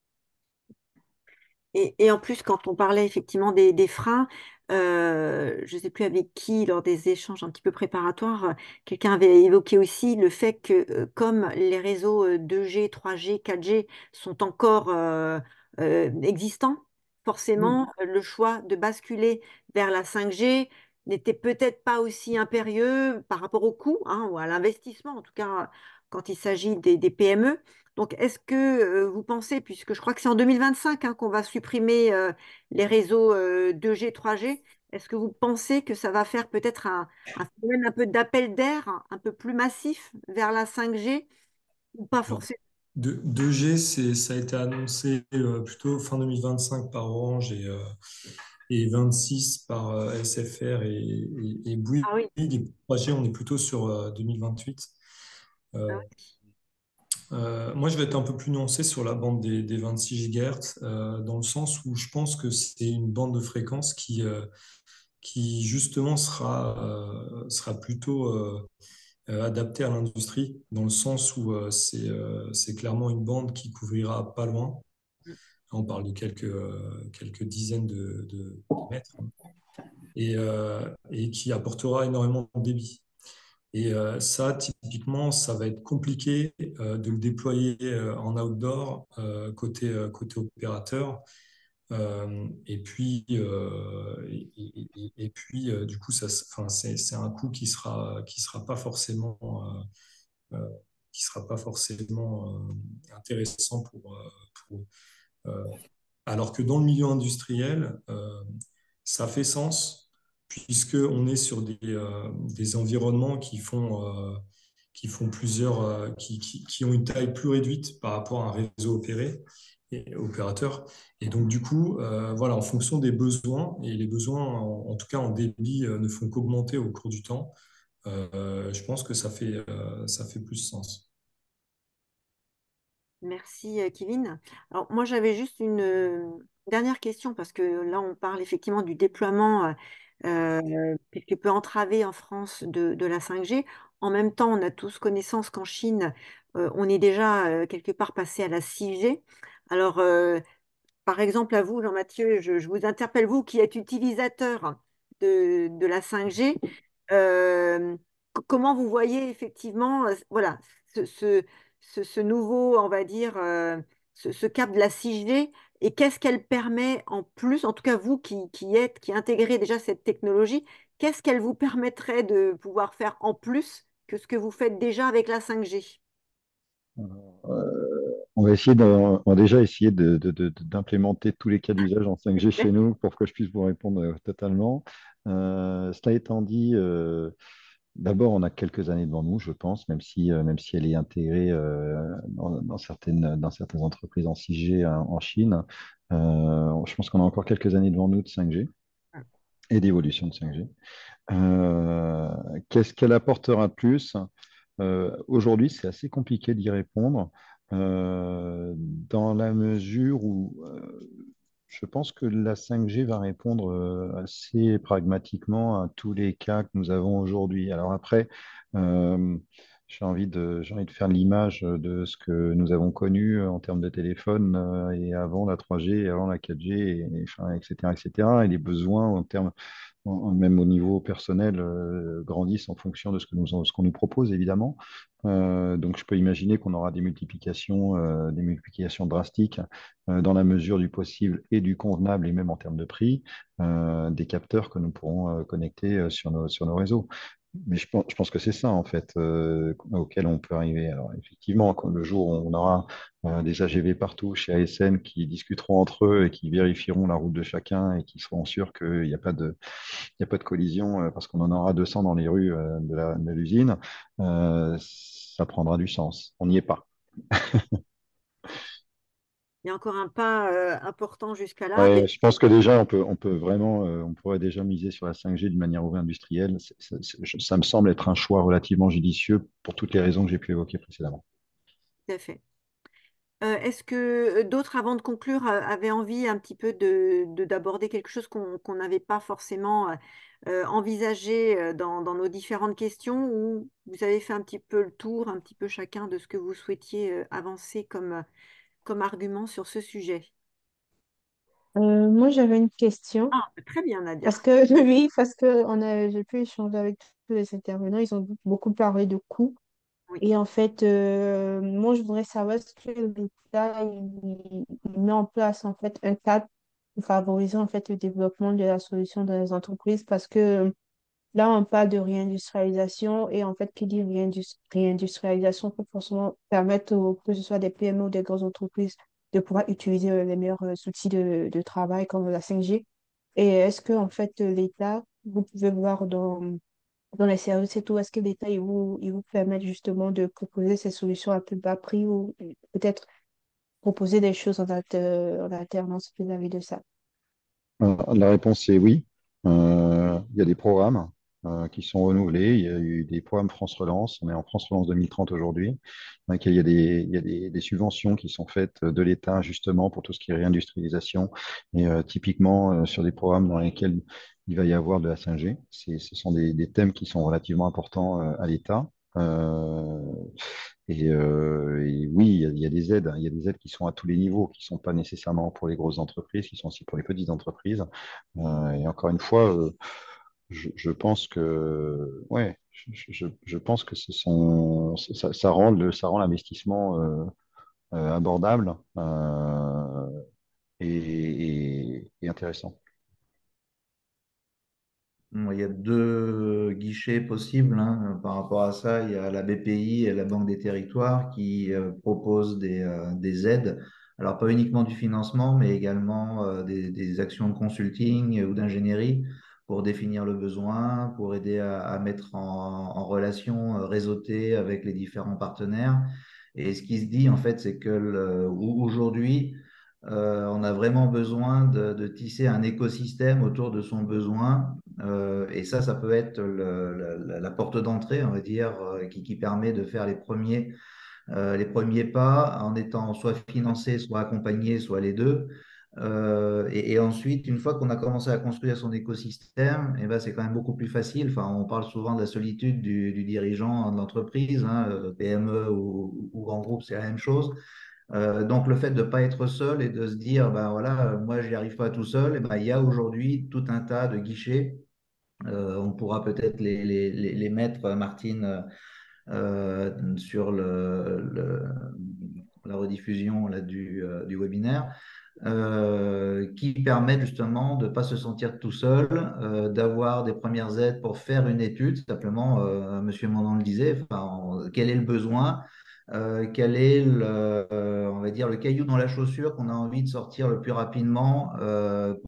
Et en plus, quand on parlait effectivement des freins, je ne sais plus avec qui, lors des échanges un petit peu préparatoires, quelqu'un avait évoqué aussi le fait que comme les réseaux 2G, 3G, 4G sont encore existants, Oui. forcément, le choix de basculer vers la 5G n'était peut-être pas aussi impérieux par rapport au coût hein, ou à l'investissement, en tout cas quand il s'agit des PME. Donc, est-ce que vous pensez, puisque je crois que c'est en 2025 hein, qu'on va supprimer les réseaux 2G, 3G, est-ce que vous pensez que ça va faire peut-être un phénomène un peu d'appel d'air, un peu plus massif vers la 5G ou pas Alors, forcément? 2G, ça a été annoncé plutôt fin 2025 par Orange et 26 par SFR et Bouygues. Ah oui, Et 3G, on est plutôt sur 2028. ah Euh, oui. moi, je vais être un peu plus nuancé sur la bande des 26 GHz, dans le sens où je pense que c'est une bande de fréquence qui justement sera plutôt adaptée à l'industrie, dans le sens où c'est clairement une bande qui couvrira pas loin. On parle de quelques dizaines de mètres, hein, et qui apportera énormément de débit. Et ça, typiquement, ça va être compliqué de le déployer en outdoor côté opérateur. Du coup, enfin, c'est un coût qui sera pas forcément, intéressant pour eux. Euh, alors que dans le milieu industriel, ça fait sens puisqu'on est sur des environnements qui font qui ont une taille plus réduite par rapport à un réseau opérateur. Et donc, du coup, voilà, en fonction des besoins, et les besoins, en tout cas en débit, ne font qu'augmenter au cours du temps, je pense que ça fait plus sens. Merci Kevin. Alors moi j'avais juste une dernière question parce que là on parle effectivement du déploiement quelque peu entravé en France de la 5G. En même temps on a tous connaissance qu'en Chine on est déjà quelque part passé à la 6G. Alors par exemple, à vous, Jean-Mathieu, je vous interpelle, vous qui êtes utilisateur de la 5G, euh, comment vous voyez effectivement voilà, ce, ce- ce nouveau, on va dire, ce cap de la 6G et qu'est-ce qu'elle permet en plus, en tout cas vous qui intégrez déjà cette technologie, qu'est-ce qu'elle vous permettrait de pouvoir faire en plus que ce que vous faites déjà avec la 5G? On va déjà essayer d'implémenter tous les cas d'usage en 5G chez nous pour que je puisse vous répondre totalement. Cela étant dit, d'abord, on a quelques années devant nous, je pense, même si elle est intégrée dans certaines entreprises en 6G en Chine. Je pense qu'on a encore quelques années devant nous de 5G et d'évolution de 5G. Qu'est-ce qu'elle apportera de plus? Aujourd'hui, c'est assez compliqué d'y répondre dans la mesure où je pense que la 5G va répondre assez pragmatiquement à tous les cas que nous avons aujourd'hui. Alors après, euh, j'ai envie de faire l'image de ce que nous avons connu en termes de téléphone et avant la 3G, et avant la 4G, enfin, etc., etc., et les besoins en termes même au niveau personnel, grandissent en fonction de ce qu'on nous propose, évidemment. Donc, je peux imaginer qu'on aura des multiplications drastiques dans la mesure du possible et du convenable, et même en termes de prix, des capteurs que nous pourrons connecter sur nos réseaux. Mais je pense que c'est ça, en fait, auquel on peut arriver. Alors, effectivement, quand le jour où on aura des AGV partout chez ASN qui discuteront entre eux et qui vérifieront la route de chacun et qui seront sûrs qu'il n'y a pas il n'y a pas de collision parce qu'on en aura 200 dans les rues de l'usine, ça prendra du sens. On n'y est pas. Il y a encore un pas important jusqu'à là. Ouais, je pense que déjà, on peut vraiment, on pourrait déjà miser sur la 5G d'une manière ouverte industrielle. Ça me semble être un choix relativement judicieux pour toutes les raisons que j'ai pu évoquer précédemment. Tout à fait. Est-ce que d'autres, avant de conclure, avaient envie un petit peu d'aborder quelque chose qu'on n'avait pas forcément envisagé dans nos différentes questions, ou vous avez fait un petit peu le tour, un petit peu chacun de ce que vous souhaitiez avancer comme argument sur ce sujet? Moi, j'avais une question. Ah, très bien, Nadia. Parce que, oui, parce que j'ai pu échanger avec tous les intervenants. Ils ont beaucoup parlé de coûts. Oui. Et en fait, moi, je voudrais savoir ce que l'État il met en place en fait un cadre pour favoriser en fait le développement de la solution dans les entreprises parce que là, on parle de réindustrialisation et en fait, qui dit réindustrialisation peut forcément permettre que ce soit des PME ou des grosses entreprises de pouvoir utiliser les meilleurs outils de travail comme la 5G. Et est-ce que en fait, l'État, vous pouvez voir dans les services et tout, est-ce que l'État, il vous permet justement de proposer ces solutions à plus bas prix ou peut-être proposer des choses en alternance vis-à-vis de ça? La réponse est oui. Il y a des programmes qui sont renouvelés. Il y a eu des programmes France Relance. On est en France Relance 2030 aujourd'hui. Dans lesquels il y a des subventions qui sont faites de l'État justement pour tout ce qui est réindustrialisation. Et typiquement sur des programmes dans lesquels il va y avoir de la 5G. Ce sont des thèmes qui sont relativement importants à l'État. Euh, et oui, il y a des aides. Il y a des aides qui sont à tous les niveaux, qui ne sont pas nécessairement pour les grosses entreprises, qui sont aussi pour les petites entreprises. Et encore une fois, je pense que, ouais, je pense que ça rend l'investissement abordable et intéressant. Bon, il y a deux guichets possibles hein, par rapport à ça. Il y a la BPI et la Banque des Territoires qui proposent des aides. Alors, pas uniquement du financement, mais également des actions de consulting ou d'ingénierie pour définir le besoin, pour aider à mettre en relation, réseauter avec les différents partenaires. Et ce qui se dit, en fait, c'est que aujourd'hui, on a vraiment besoin de tisser un écosystème autour de son besoin et ça peut être la porte d'entrée, on va dire, qui permet de faire les premiers pas en étant soit financé, soit accompagné, soit les deux. Et ensuite, une fois qu'on a commencé à construire son écosystème, eh ben, c'est quand même beaucoup plus facile. Enfin, on parle souvent de la solitude du dirigeant de l'entreprise, hein, PME ou grand groupe, c'est la même chose. Donc, le fait de ne pas être seul et de se dire, ben voilà, moi, je n'y arrive pas tout seul, eh ben, il y a aujourd'hui tout un tas de guichets. On pourra peut-être les mettre, Martine, sur la rediffusion là, du webinaire, qui permettent justement de ne pas se sentir tout seul, d'avoir des premières aides pour faire une étude. Simplement, Monsieur Mondon le disait, enfin, quel est le besoin? quel est on va dire, le caillou dans la chaussure qu'on a envie de sortir le plus rapidement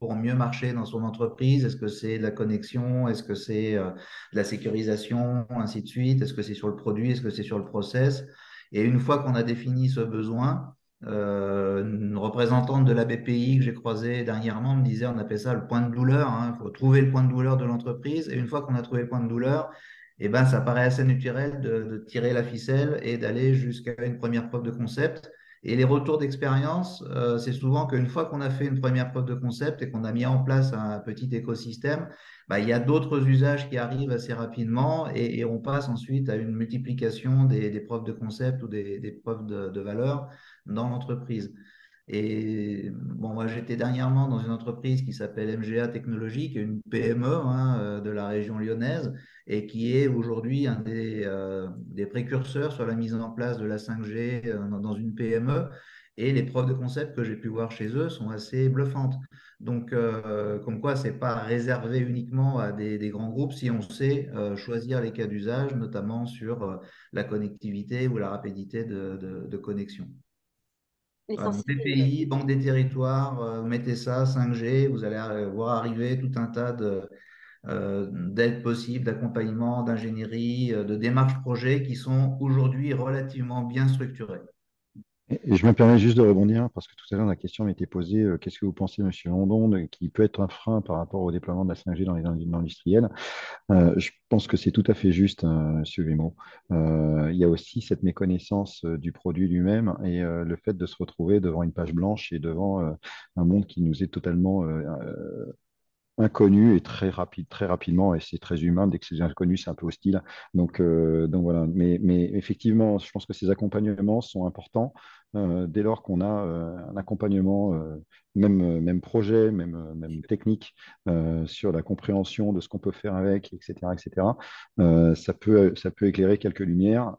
pour mieux marcher dans son entreprise. Est-ce que c'est de la connexion? Est-ce que c'est de la sécurisation, ainsi de suite? Est-ce que c'est sur le produit? Est-ce que c'est sur le process? Et une fois qu'on a défini ce besoin, une représentante de la BPI que j'ai croisée dernièrement me disait, on appelle ça le point de douleur, hein. Il faut trouver le point de douleur de l'entreprise. Et une fois qu'on a trouvé le point de douleur, eh ben, ça paraît assez naturel de tirer la ficelle et d'aller jusqu'à une première preuve de concept. Et les retours d'expérience, c'est souvent qu'une fois qu'on a fait une première preuve de concept et qu'on a mis en place un petit écosystème, bah, il y a d'autres usages qui arrivent assez rapidement et on passe ensuite à une multiplication des preuves de concept ou des preuves de valeur dans l'entreprise. Et bon, moi, j'étais dernièrement dans une entreprise qui s'appelle MGA Technologies, qui est une PME, hein, de la région lyonnaise et qui est aujourd'hui un des précurseurs sur la mise en place de la 5G dans une PME. Et les preuves de concept que j'ai pu voir chez eux sont assez bluffantes. Donc, comme quoi, c'est pas réservé uniquement à des grands groupes si on sait choisir les cas d'usage, notamment sur la connectivité ou la rapidité de connexion. Voilà, donc L'essentiel. BPI, Banque des Territoires, mettez ça, 5G, vous allez voir arriver tout un tas d'aides possibles, d'accompagnement, d'ingénierie, de démarches projets qui sont aujourd'hui relativement bien structurées. Et je me permets juste de rebondir, parce que tout à l'heure, la question m'a été posée, qu'est-ce que vous pensez, Monsieur London, qui peut être un frein par rapport au déploiement de la 5G dans les industriels? Je pense que c'est tout à fait juste, Monsieur Vémo. Il y a aussi cette méconnaissance du produit lui-même et le fait de se retrouver devant une page blanche et devant un monde qui nous est totalement inconnu et très rapidement, et c'est très humain. Dès que c'est inconnu, c'est un peu hostile. Donc voilà. Mais effectivement, je pense que ces accompagnements sont importants dès lors qu'on a un accompagnement, même projet, même technique, sur la compréhension de ce qu'on peut faire avec, etc., etc. Ça peut éclairer quelques lumières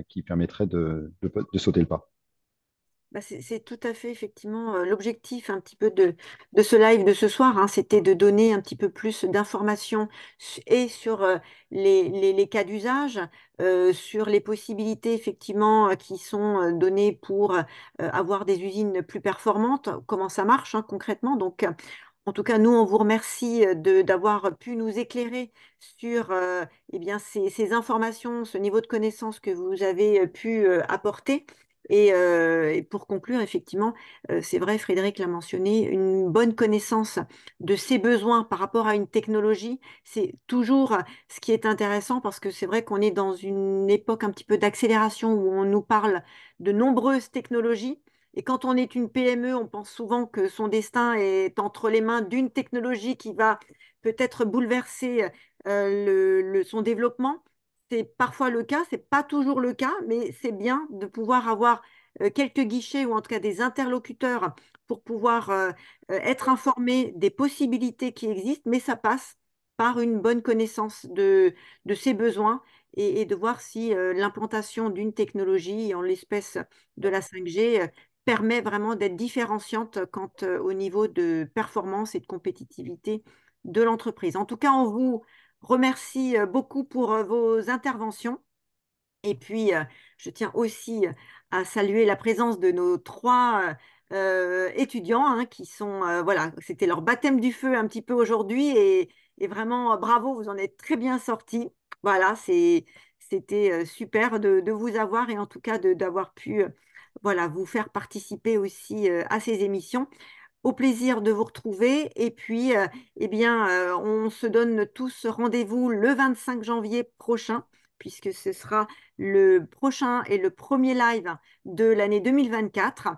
qui permettraient de sauter le pas. Bah, c'est tout à fait effectivement l'objectif un petit peu de ce live de ce soir, hein, c'était de donner un petit peu plus d'informations et sur les cas d'usage, sur les possibilités effectivement qui sont données pour avoir des usines plus performantes, comment ça marche hein, concrètement. Donc, en tout cas, nous, on vous remercie d'avoir pu nous éclairer sur eh bien, ces informations, ce niveau de connaissance que vous avez pu apporter. Et pour conclure, effectivement, c'est vrai, Frédéric l'a mentionné, une bonne connaissance de ses besoins par rapport à une technologie, c'est toujours ce qui est intéressant parce que c'est vrai qu'on est dans une époque un petit peu d'accélération où on nous parle de nombreuses technologies. Et quand on est une PME, on pense souvent que son destin est entre les mains d'une technologie qui va peut-être bouleverser son développement. C'est parfois le cas, c'est pas toujours le cas, mais c'est bien de pouvoir avoir quelques guichets ou en tout cas des interlocuteurs pour pouvoir être informé des possibilités qui existent, mais ça passe par une bonne connaissance de ses besoins et de voir si l'implantation d'une technologie, en l'espèce de la 5G, permet vraiment d'être différenciante quant au niveau de performance et de compétitivité de l'entreprise. En tout cas, on vous remercie beaucoup pour vos interventions. Et puis, je tiens aussi à saluer la présence de nos trois étudiants hein, qui sont, voilà, c'était leur baptême du feu un petit peu aujourd'hui et vraiment bravo, vous en êtes très bien sortis. Voilà, c'était super de vous avoir et en tout cas d'avoir pu, voilà, vous faire participer aussi à ces émissions. Au plaisir de vous retrouver. Et puis, eh bien, on se donne tous rendez-vous le 25 janvier prochain, puisque ce sera le prochain et le premier live de l'année 2024.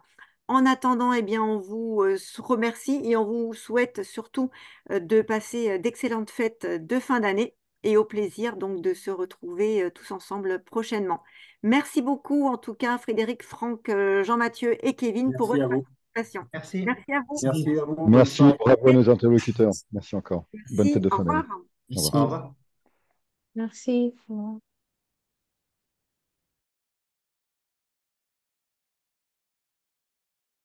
En attendant, eh bien, on vous remercie et on vous souhaite surtout de passer d'excellentes fêtes de fin d'année et au plaisir donc de se retrouver tous ensemble prochainement. Merci beaucoup, en tout cas, Frédéric, Franck, Jean-Mathieu et Kevin pour Merci votre à vous. participation. Merci. Merci à vous. Merci à vous. Bonne Merci, soirée. bravo à nos interlocuteurs. Merci encore. Bonne fête Merci. de Au fin d'année. revoir. Au revoir. Au Merci. revoir. Merci. Au revoir.